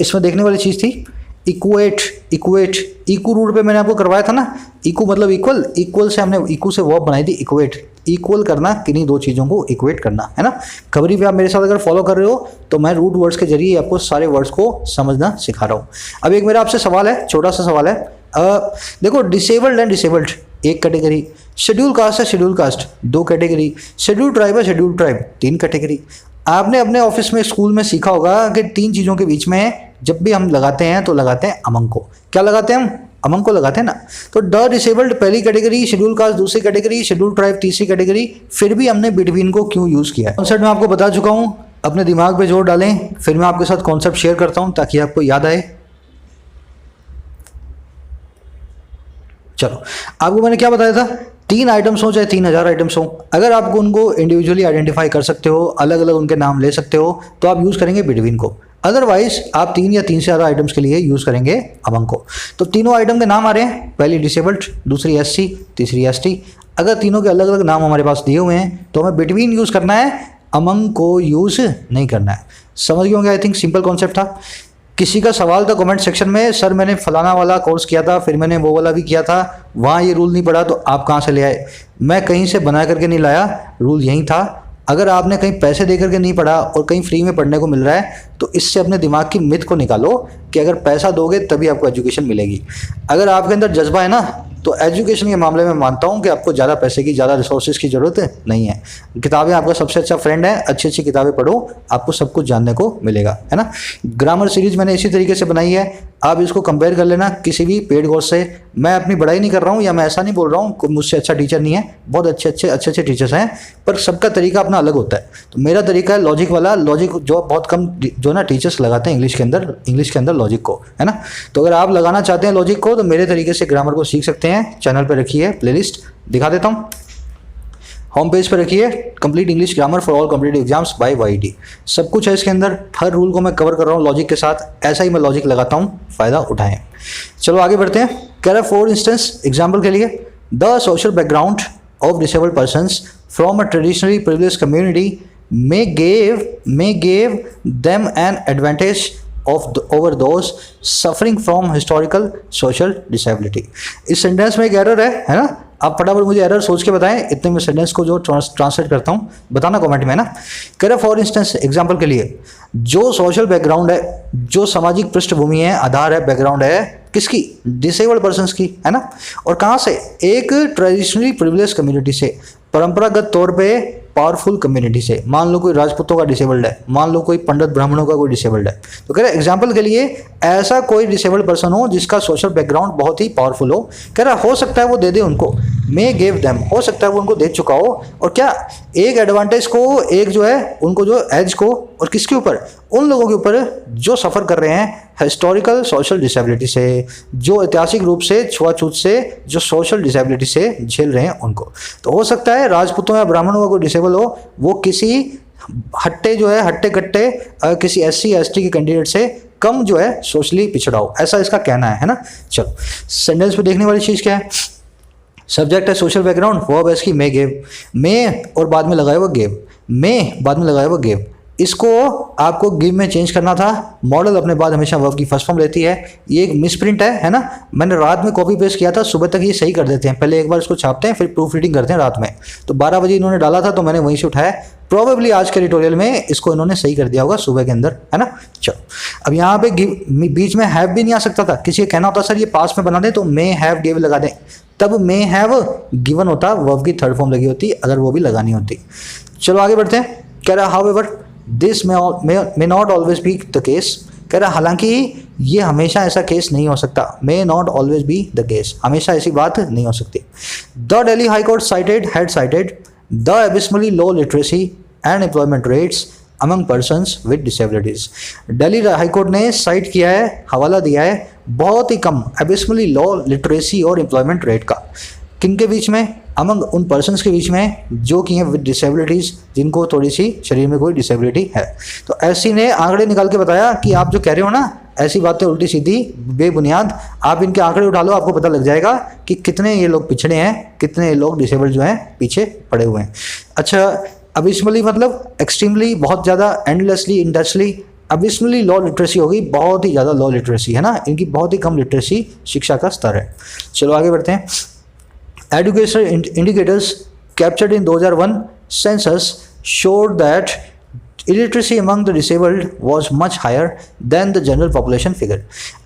Speaker 1: इसमें देखने वाली चीज़ थी इक्वेट। इक्वेट इक्ू रूट पे मैंने आपको करवाया था ना, इक्ू मतलब इक्वल, इक्वल से हमने इक्ू से वर्ब बनाई थी इक्वेट। इक्वल करना, किन्हीं दो चीज़ों को इक्वेट करना, है ना। खबरी पे आप मेरे साथ अगर फॉलो कर रहे हो तो मैं रूट वर्ड्स के जरिए आपको सारे वर्ड्स को समझना सिखा रहा हूँ। अब एक मेरा आपसे सवाल है, छोटा सा सवाल है। देखो, डिसेबल्ड एंड डिसेबल्ड एक कैटेगरी, शेड्यूल कास्ट है schedule caste 2 category, schedule tribe है शेड्यूल ट्राइब 3 कैटेगरी। आपने अपने ऑफिस में, स्कूल में सीखा होगा कि 3 चीज़ों के बीच में जब भी हम लगाते हैं तो लगाते हैं अमंग को। क्या लगाते हैं हम? अमंग को लगाते हैं ना। तो द डिसेबल्ड पहली कैटेगरी, शेड्यूल कास्ट दूसरी कैटेगरी, शेड्यूल ट्राइब तीसरी कैटेगरी। फिर भी हमने बिटवीन को क्यों यूज़ किया है, कॉन्सेप्ट मैं आपको बता चुका हूँ। अपने दिमाग पे जोर डालें, फिर मैं आपके साथ कॉन्सेप्ट शेयर करता हूँ ताकि आपको याद आए। चलो, आपको मैंने क्या बताया था, 3 आइटम्स हो चाहे 3000 आइटम्स हो, अगर आपको उनको इंडिविजुअली आइडेंटिफाई कर सकते हो, अलग अलग उनके नाम ले सकते हो, तो आप यूज़ करेंगे बिटवीन को। अदरवाइज आप 3 या 3 से ज़्यादा आइटम्स के लिए यूज़ करेंगे अमंग को। तो तीनों आइटम के नाम आ रहे हैं, पहली डिसेबल्ड, दूसरी एससी, तीसरी एसटी। अगर तीनों के अलग अलग नाम हमारे पास दिए हुए हैं तो हमें बिटवीन यूज़ करना है, अमंग को यूज़ नहीं करना है। समझ गए होंगे, आई थिंक सिंपल कॉन्सेप्ट था। किसी का सवाल था कमेंट सेक्शन में, सर मैंने फलाना वाला कोर्स किया था, फिर मैंने वो वाला भी किया था, वहाँ ये रूल नहीं पड़ा, तो आप कहाँ से ले आए? मैं कहीं से बना करके नहीं लाया, रूल यही था। अगर आपने कहीं पैसे दे करके नहीं पढ़ा और कहीं फ्री में पढ़ने को मिल रहा है, तो इससे अपने दिमाग की मिथ को निकालो कि अगर पैसा दोगे तभी आपको एजुकेशन मिलेगी। अगर आपके अंदर जज्बा है ना, तो एजुकेशन के मामले में मानता हूँ कि आपको ज़्यादा पैसे की, ज़्यादा रिसोर्सेज की ज़रूरत नहीं है। किताबें आपका सबसे अच्छा फ्रेंड है, अच्छी अच्छी किताबें पढ़ो, आपको सब कुछ जानने को मिलेगा, है ना। ग्रामर सीरीज मैंने इसी तरीके से बनाई है, आप इसको कंपेयर कर लेना किसी भी पेड कोर्स से। मैं अपनी बड़ाई नहीं कर रहा हूँ, या मैं ऐसा नहीं बोल रहा हूँ कोई मुझसे अच्छा टीचर नहीं है, बहुत अच्छे टीचर्स हैं, पर सबका तरीका अपना अलग होता है। तो मेरा तरीका है लॉजिक वाला, लॉजिक जो बहुत कम जो ना टीचर्स लगाते हैं इंग्लिश के अंदर लॉजिक को, है ना। तो अगर आप लगाना चाहते हैं लॉजिक को, तो मेरे तरीके से ग्रामर को सीख सकते हैं। चैनल पर रखी है प्लेलिस्ट, दिखा देता हूँ। होम पेज पर रखिए complete English grammar for all competitive exams by YT. सब कुछ है इसके अंदर, हर रूल को मैं कवर कर रहा हूँ लॉजिक के साथ। ऐसा ही मैं लॉजिक लगाता हूँ, फ़ायदा उठाएं। चलो आगे बढ़ते हैं। कह रहा है फॉर इंस्टेंस, एग्जाम्पल के लिए, the social background of disabled persons from a traditionally privileged community may give them an advantage over those suffering from historical social disability। इस सेंटेंस में एक एरर है ना। आप फटाफट मुझे एरर सोच के बताएं, इतने में सेंटेंस को जो ट्रांसलेट करता हूँ बताना कमेंट में ना। कह रहे फॉर इंस्टेंस, एग्जांपल के लिए, जो सोशल बैकग्राउंड है, जो सामाजिक पृष्ठभूमि है, आधार है, बैकग्राउंड है किसकी? डिसेबल्ड पर्सन्स की, है ना। और कहाँ से? एक ट्रेडिशनली प्रिविलेज कम्युनिटी से, परंपरागत तौर पे पावरफुल कम्युनिटी से। मान लो कोई राजपूतों का डिसेबल्ड है, मान लो कोई पंडित ब्राह्मणों का कोई डिसेबल्ड है, तो कह रहे एग्जाम्पल के लिए ऐसा कोई डिसेबल्ड पर्सन हो जिसका सोशल बैकग्राउंड बहुत ही पावरफुल हो। कह रहा हो सकता है वो दे दे उनको, मे गिव देम, हो सकता है वो उनको दे चुका हो। और क्या एक एडवांटेज को, एक जो है उनको जो एज को, और किसके ऊपर? उन लोगों के ऊपर जो सफ़र कर रहे हैं हिस्टोरिकल सोशल डिसेबिलिटी से, जो ऐतिहासिक रूप से छुआछूत से, जो सोशल डिसेबिलिटी से झेल रहे हैं उनको। तो हो सकता है राजपूतों या ब्राह्मणों का कोई डिसेबल हो, वो किसी हट्टे कट्टे किसी SC या ST के कैंडिडेट से कम जो है सोशली पिछड़ा हो, ऐसा इसका कहना है ना। चलो सेंटेंस पे देखने वाली चीज़ क्या है? सब्जेक्ट है सोशल बैकग्राउंड, वर्ब है इसकी मे गिव, मे और बाद में लगाया हुआ गिव, मे बाद में लगाया हुआ गिव। इसको आपको गिव में चेंज करना था। मॉडल अपने बाद हमेशा वर्ब की फर्स्ट फॉर्म लेती है। ये एक मिसप्रिंट है ना। मैंने रात में कॉपी पेस्ट किया था, सुबह तक ये सही कर देते हैं। पहले एक बार इसको छापते हैं, फिर प्रूफ रीडिंग करते हैं रात में। तो 12 बजे इन्होंने डाला था, तो मैंने वहीं से उठाया। प्रोबेबली आज के ट्यूटोरियल में इसको इन्होंने सही कर दिया होगा सुबह के अंदर, है ना। चलो अब यहाँ पे बीच में हैव भी नहीं आ सकता था। किसी का कहना होता सर ये पास्ट में बना दें, तो मे हैव गिव लगा दें, तब मे हैव गिवन होता, वर्ब की थर्ड फॉर्म लगी होती, अगर वो भी लगानी होती। चलो आगे बढ़ते हैं। कह रहा however this may not always be the case. कह रहा हालांकि ये हमेशा ऐसा केस नहीं हो सकता। May not always be the case, हमेशा ऐसी बात नहीं हो सकती। The Delhi high court had cited the abysmally low literacy and employment rates among persons with disabilities. Delhi high court ने साइट किया है, हवाला दिया है बहुत ही कम एबिसमली लॉ लिटरेसी और एम्प्लॉयमेंट रेट का, किनके बीच में, अमंग उन पर्सन्स के बीच में जो कि हैं विद डिसेबिलिटीज़, जिनको थोड़ी सी शरीर में कोई डिसेबिलिटी है। तो ऐसी ने आंकड़े निकाल के बताया कि आप जो कह रहे हो ना ऐसी बातें उल्टी सीधी बेबुनियाद, आप इनके आंकड़े उठा लो, आपको पता लग जाएगा कि कितने ये लोग पिछड़े हैं, कितने लोग डिसेबल्ड जो हैं पीछे पड़े हुए हैं। अच्छा, अबिसमली मतलब एक्सट्रीमली, बहुत ज़्यादा, एंडलेसली, इंडस्ट्री, अबिसमली लॉ लिटरेसी होगी, बहुत ही ज़्यादा लॉ लिटरेसी है ना, इनकी बहुत ही कम लिटरेसी शिक्षा का स्तर है। चलो आगे बढ़ते हैं। Educational indicators captured in 2001 census showed that illiteracy among the disabled was much higher than the general population figure।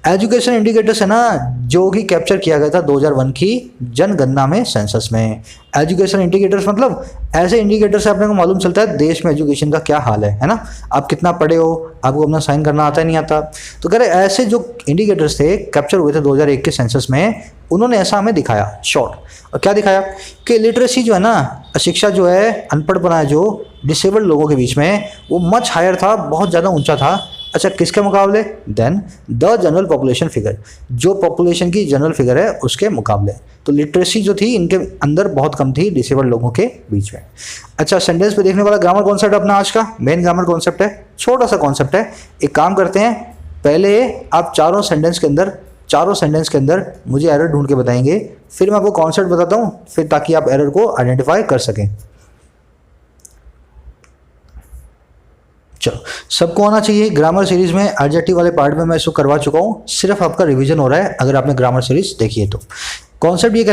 Speaker 1: Education indicators है ना जो कि कैप्चर किया गया था 2001 की जनगणना में, सेंसस में। एजुकेशन इंडिकेटर्स मतलब ऐसे इंडिकेटर्स से अपने को मालूम चलता है देश में एजुकेशन का क्या हाल है ना, आप कितना पढ़े हो, आपको अपना साइन करना आता है नहीं आता। तो कह रहे ऐसे जो इंडिकेटर्स थे कैप्चर हुए थे 2001 के सेंसस में, उन्होंने ऐसा हमें दिखाया शॉर्ट। और क्या दिखाया कि लिटरेसी जो है ना, शिक्षा जो है, अनपढ़पना है जो डिसेबल्ड लोगों के बीच में, वो मच हायर था, बहुत ज़्यादा ऊंचा था। अच्छा, किसके मुकाबले? Than the general population figure, जो पॉपुलेशन की जनरल फिगर है उसके मुकाबले। तो लिटरेसी जो थी इनके अंदर बहुत कम थी डिसेबल्ड लोगों के बीच में। अच्छा, सेंटेंस पे देखने वाला ग्रामर कॉन्सेप्ट अपना आज का मेन ग्रामर कॉन्सेप्ट है, छोटा सा कॉन्सेप्ट है। एक काम करते हैं, पहले आप चारों सेंटेंस के अंदर मुझे एरर ढूंढ के बताएंगे, फिर मैं आपको कॉन्सेप्ट बताता हूँ, फिर ताकि आप एरर को आइडेंटिफाई कर सकें। चलो, सबको आना चाहिए। ग्रामर सीरीज में एडजेक्टिव वाले पार्ट में मैं इसको करवा चुका हूँ, सिर्फ आपका रिवीजन हो रहा है अगर आपने ग्रामर सीरीज देखी है तो। कॉन्सेप्ट ये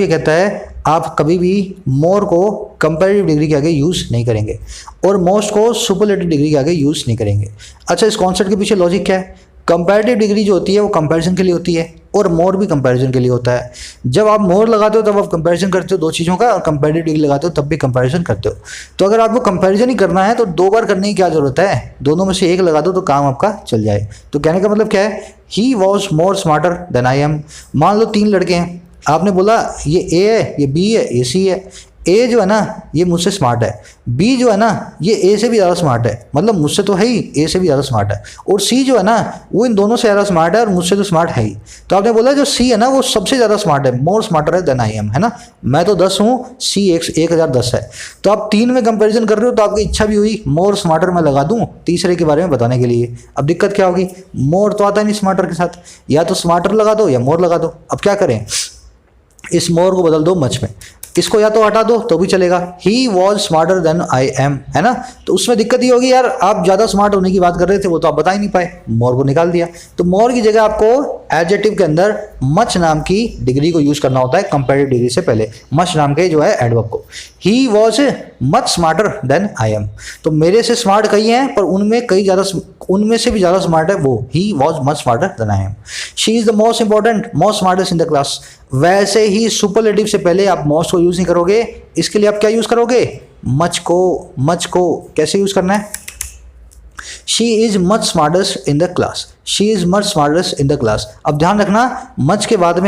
Speaker 1: कहता है आप कभी भी मोर को कंपैरेटिव डिग्री के आगे यूज़ नहीं करेंगे और मोस्ट को सुपरलेटिव डिग्री के आगे यूज़ नहीं करेंगे। अच्छा, इस कॉन्सेप्ट के पीछे लॉजिक क्या है? कंपैरेटिव डिग्री जो होती है वो कंपैरिजन के लिए होती है और मोर भी कंपैरिजन के लिए होता है। जब आप मोर लगाते हो तब आप कंपैरिजन करते हो दो चीज़ों का, और कंपैरेटिव डिग्री लगाते हो तब भी कंपैरिजन करते हो। तो अगर आपको कंपैरिजन ही करना है तो दो बार करने की क्या जरूरत है, दोनों में से एक लगा दो तो काम आपका चल जाए। तो कहने का मतलब क्या है, he was more smarter than I am. मान लो 3 लड़के हैं, आपने बोला ये ए है, ये बी है, ये सी है। ए जो है ना ये मुझसे स्मार्ट है, बी जो है ना ये ए से भी ज़्यादा स्मार्ट है, मतलब मुझसे तो है ही, ए से भी ज़्यादा स्मार्ट है, और सी जो है ना वो इन दोनों से ज़्यादा स्मार्ट है और मुझसे तो स्मार्ट है ही। तो आपने बोला जो सी है ना वो सबसे ज़्यादा स्मार्ट है, मोर स्मार्टर है देन आई एम, है ना। मैं तो 10 हूँ, सी 1010 है। तो आप 3 में कंपेरिजन कर रहे हो तो आपकी इच्छा भी हुई मोर स्मार्टर मैं लगा दूँ तीसरे के बारे में बताने के लिए। अब दिक्कत क्या होगी, मोर तो आता नहीं स्मार्टर के साथ, या तो स्मार्टर लगा दो या मोर लगा दो। अब क्या करें, इस मोर को बदल दो मच में, इसको या तो हटा दो तो भी चलेगा। He was smarter than I am, है ना। तो उसमें दिक्कत ये होगी यार आप ज़्यादा स्मार्ट होने की बात कर रहे थे, वो तो आप बता ही नहीं पाए, मोर को निकाल दिया। तो मोर की जगह आपको एडजेक्टिव के अंदर मच नाम की डिग्री को यूज करना होता है कंपैरेटिव डिग्री से पहले, मच नाम के जो है एडवर्ब को। He was much smarter than I am, तो मेरे से स्मार्ट कई हैं पर उनमें से भी ज़्यादा स्मार्ट है वो। He was much smarter than I am. She is the most important most smartest in the class. वैसे ही सुपरलेटिव से पहले आप मोस्ट को यूज़ नहीं करोगे, इसके लिए आप क्या यूज़ करोगे, मच को कैसे यूज़ करना है, she is much smartest in the class, she is much smartest in the class. अब ध्यान रखना मच के बाद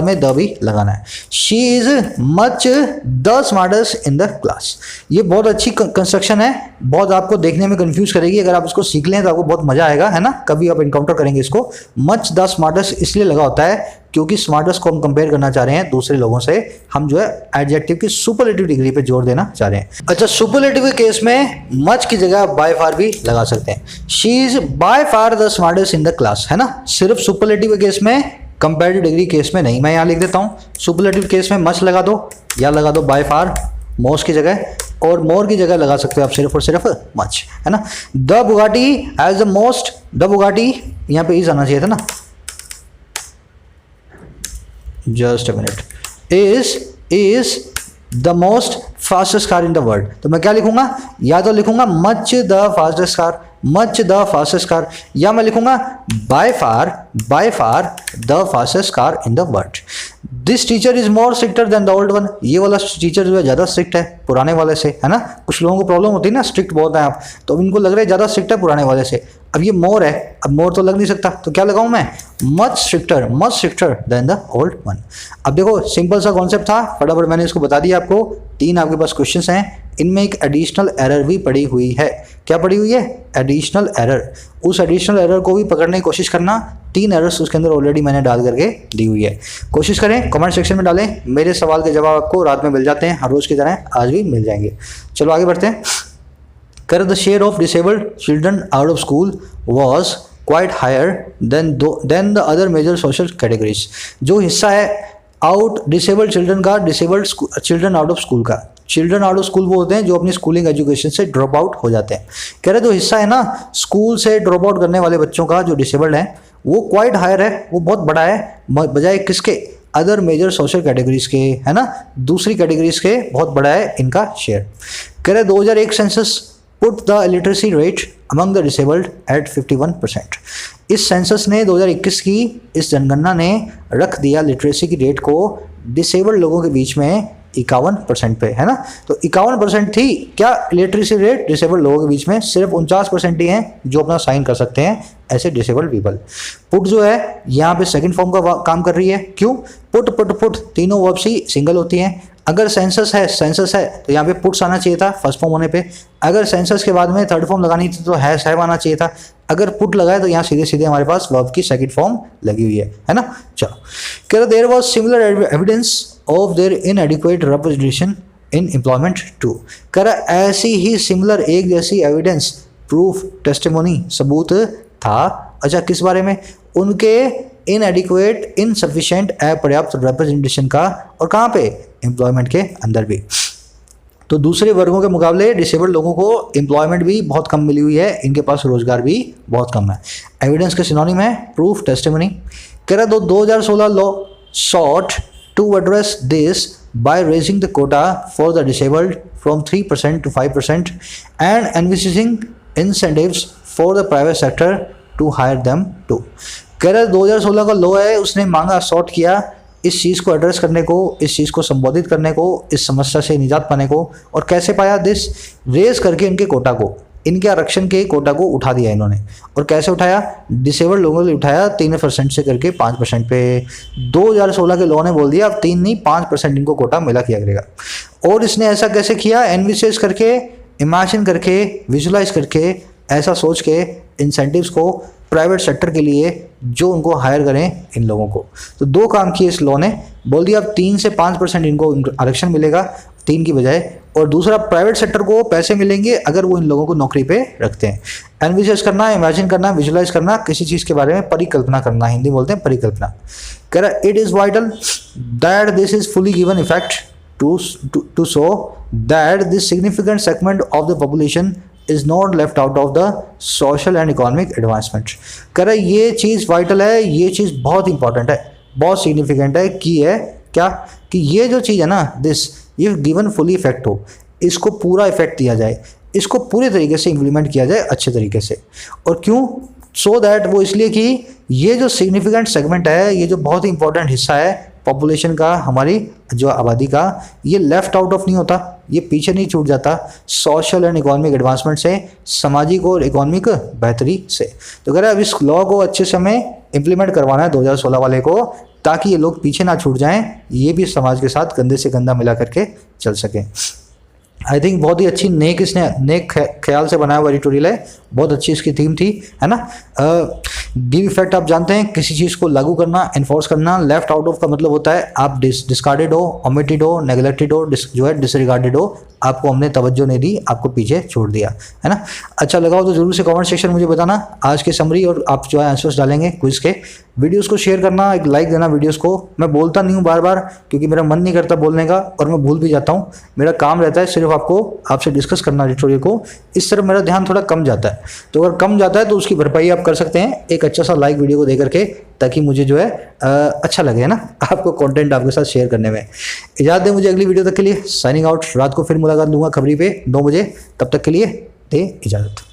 Speaker 1: में द भी लगाना है। She is much the smartest in the class. ये बहुत अच्छी कंस्ट्रक्शन है, बहुत आपको देखने में कंफ्यूज करेगी, अगर आप इसको सीख लें तो आपको बहुत मजा आएगा, है ना। कभी आप इनकाउंटर करेंगे इसको। मच द स्मार्टेस्ट इसलिए लगा होता है क्योंकि स्मार्टेस्ट को हम कंपेयर करना चाह रहे हैं दूसरे लोगों से, हम जो है एडजेक्टिव की सुपरलेटिव डिग्री पे जोर देना चाह रहे हैं। अच्छा, सुपरलेटिव के केस में मच की जगह बाय फार भी लगा सकते हैं। She is by far the smartest in the class, है ना। सिर्फ सुपरलेटिव के केस में, कंपैरेटिव डिग्री केस में नहीं। मैं यहाँ लिख देता हूँ, सुपरलेटिव केस में मच लगा दो या लगा दो बाय फार मोस्ट की जगह, और मोर की जगह लगा सकते हो आप सिर्फ और सिर्फ मच, है ना। The Bugatti as the most, the Bugatti यहाँ पे इज आना चाहिए था ना, just a minute, is the most fastest car in the world। तो मैं क्या लिखूंगा, या तो लिखूंगा much the fastest car, या मैं लिखूंगा by far the fastest car in the world। This teacher is more stricter than the old one। ये वाला टीचर जो है ज़्यादा स्ट्रिक्ट है पुराने वाले से, है ना। कुछ लोगों को प्रॉब्लम होती है ना, स्ट्रिक्ट बहुत है आप, तो इनको लग रहा है ज़्यादा स्ट्रिक्ट है पुराने वाले से। अब ये मोर है, अब मोर तो लग नहीं सकता, तो क्या लगाऊं मैं, much stricter than the old one. अब देखो सिंपल सा कॉन्सेप्ट था, फटाफट मैंने इसको बता दिया आपको। 3 आपके पास क्वेश्चंस हैं, इनमें एक एडिशनल एरर भी पड़ी हुई है। क्या पड़ी हुई है? Additional error. उस एडिशनल एरर को भी पकड़ने की कोशिश करना। 3 एरर्स उसके अंदर ऑलरेडी मैंने डाल करके दी हुई है। कोशिश करें, कमेंट सेक्शन में डालें। मेरे सवाल के जवाब आपको रात में मिल जाते हैं, हर रोज़ की तरह आज भी मिल जाएंगे। चलो आगे बढ़ते हैं। कर the share of disabled children out of school was quite higher than the other major social categories. जो हिस्सा है आउट डिसेबल्ड चिल्ड्रन का, disabled children out of school का, चिल्ड्रन आउट ऑफ स्कूल वो होते हैं जो अपनी स्कूलिंग एजुकेशन से ड्रॉप आउट हो जाते हैं। कह रहे जो हिस्सा है ना स्कूल से ड्रॉप आउट करने वाले बच्चों का जो डिसेबल्ड है वो क्वाइट हायर है, वो बहुत बड़ा है बजाय किसके? अदर मेजर सोशल कैटेगरीज के, है ना, दूसरी कैटेगरीज के बहुत बड़ा है इनका शेयर। कह रहे 2001 census put the literacy rate among the disabled at 51%। इस सेंसस ने 2021 की इस जनगणना ने रख दिया लिटरेसी की रेट को डिसेबल्ड लोगों के बीच में 51% पे, है ना। तो 51% थी क्या लिटरेसी रेट डिसेबल्ड लोगों के बीच में, सिर्फ 49% ही हैं जो अपना साइन कर सकते हैं ऐसे डिसेबल्ड पीपल। पुट जो है यहाँ पे सेकंड फॉर्म का काम कर रही है। क्यों? पुट पुट पुट तीनों वर्ब्स ही सिंगल होती हैं। अगर सेंसस है तो यहाँ पे पुट्स आना चाहिए था फर्स्ट फॉर्म होने पे। अगर सेंसस के बाद में थर्ड फॉर्म लगानी थी तो हैव आना चाहिए था। अगर पुट लगाए तो यहाँ सीधे सीधे हमारे पास वर्ब की सेकंड फॉर्म लगी हुई है ना। चलो कह रहे there was similar evidence of their inadequate representation in employment too. कह रहा ऐसी ही सिमिलर एक जैसी एविडेंस, प्रूफ, टेस्टिमोनी, सबूत था। अच्छा किस बारे में? उनके इनएडिक्वेट, इनसफिशिएंट, अपर्याप्त रिप्रेजेंटेशन का, और कहाँ पे? एम्प्लॉयमेंट के अंदर भी। तो दूसरे वर्गों के मुकाबले डिसेबल्ड लोगों को एम्प्लॉयमेंट भी बहुत कम मिली हुई है, इनके पास रोजगार भी बहुत कम है। एविडेंस के सिनोनिम है प्रूफ, टेस्टिमनी। कह रहा 2016 law sought to address this by raising the quota for the disabled from 3% to 5% and envisaging incentives for the private sector to hire them too। कह रहा 2016 का लॉ है, उसने मांगा, सॉर्ट किया इस चीज़ को एड्रेस करने को, इस चीज़ को संबोधित करने को, इस समस्या से निजात पाने को। और कैसे पाया? दिस रेज करके इनके कोटा को, इनके आरक्षण के कोटा को उठा दिया इन्होंने। और कैसे उठाया? डिसेबल्ड लोगों ने उठाया 3% से करके 5% पे। 2016 के लॉ ने बोल दिया अब 3 नहीं 5% इनको कोटा मिला किया करेगा। और इसने ऐसा कैसे किया? एनविसेज करके, इमेजिन करके, विजुलाइज करके, ऐसा सोच के इंसेंटिव्स को प्राइवेट सेक्टर के लिए जो उनको हायर करें इन लोगों को। तो 2 काम किए इस लॉ ने, बोल दिया अब 3 से 5% इनको आरक्षण मिलेगा 3 की बजाय, और दूसरा प्राइवेट सेक्टर को पैसे मिलेंगे अगर वो इन लोगों को नौकरी पे रखते हैं। एनविसेज करना, इमेजिन करना, विजुलाइज करना, किसी चीज़ के बारे में परिकल्पना करना, हिंदी बोलते हैं परिकल्पना। कह रहा it is vital that this is fully given effect to show that this significant segment of the population is not left out of the social and economic advancement. कह रहा ये चीज़ वाइटल है, ये चीज़ बहुत इंपॉर्टेंट है, बहुत सिग्निफिकेंट है कि है क्या कि ये जो चीज़ है ना दिस, ये गिवन फुली इफेक्ट हो, इसको पूरा इफेक्ट दिया जाए, इसको पूरे तरीके से इम्प्लीमेंट किया जाए अच्छे तरीके से। और क्यों? सो दैट वो इसलिए कि ये जो सिग्निफिकेंट सेगमेंट है, ये जो बहुत ही इंपॉर्टेंट हिस्सा है पॉपुलेशन का, हमारी जो आबादी का, ये लेफ्ट आउट ऑफ नहीं होता, ये पीछे नहीं छूट जाता सोशल एंड इकोनॉमिक एडवांसमेंट से, सामाजिक और इकोनॉमिक बेहतरी से। तो कह रहे अब इस लॉ को अच्छे से हमें इम्प्लीमेंट करवाना है 2016 वाले को, ताकि ये लोग पीछे ना छूट जाएं, ये भी समाज के साथ कंधे से कंधा मिला करके चल सकें। आई थिंक बहुत ही अच्छी नेक ख्याल से बनाया हुआ एडिटोरियल है, बहुत अच्छी इसकी थीम थी, है ना। गिव इफेक्ट आप जानते हैं, किसी चीज़ को लागू करना, एनफोर्स करना। लेफ्ट आउट ऑफ का मतलब होता है आप डिस्कार्डेड हो, ओमिटेड हो, नेग्लेक्टेड हो, जो है डिसरिगार्डेड हो, आपको हमने तवज्जो नहीं दी, आपको पीछे छोड़ दिया, है ना। अच्छा लगा हो तो जरूर से कमेंट सेक्शन मुझे बताना आज के समरी, और आप जो है आंसर्स डालेंगे क्विज के। वीडियोस को शेयर करना, एक लाइक देना वीडियोस को। मैं बोलता नहीं हूँ बार बार क्योंकि मेरा मन नहीं करता बोलने का, और मैं भूल भी जाता हूँ। मेरा काम रहता है सिर्फ आपसे डिस्कस करना एडिटोरियल को, इस तरफ मेरा ध्यान थोड़ा कम जाता है। तो अगर कम जाता है तो उसकी भरपाई आप कर सकते हैं एक अच्छा सा लाइक वीडियो को दे करके, ताकि मुझे जो है अच्छा लगे, है ना, आपको कंटेंट आपके साथ शेयर करने में। इजाज़त दें मुझे अगली वीडियो तक के लिए, साइनिंग आउट। रात को फिर मुलाकात दूंगा खबरी पे 9 बजे, तब तक के लिए दे इजाज़त।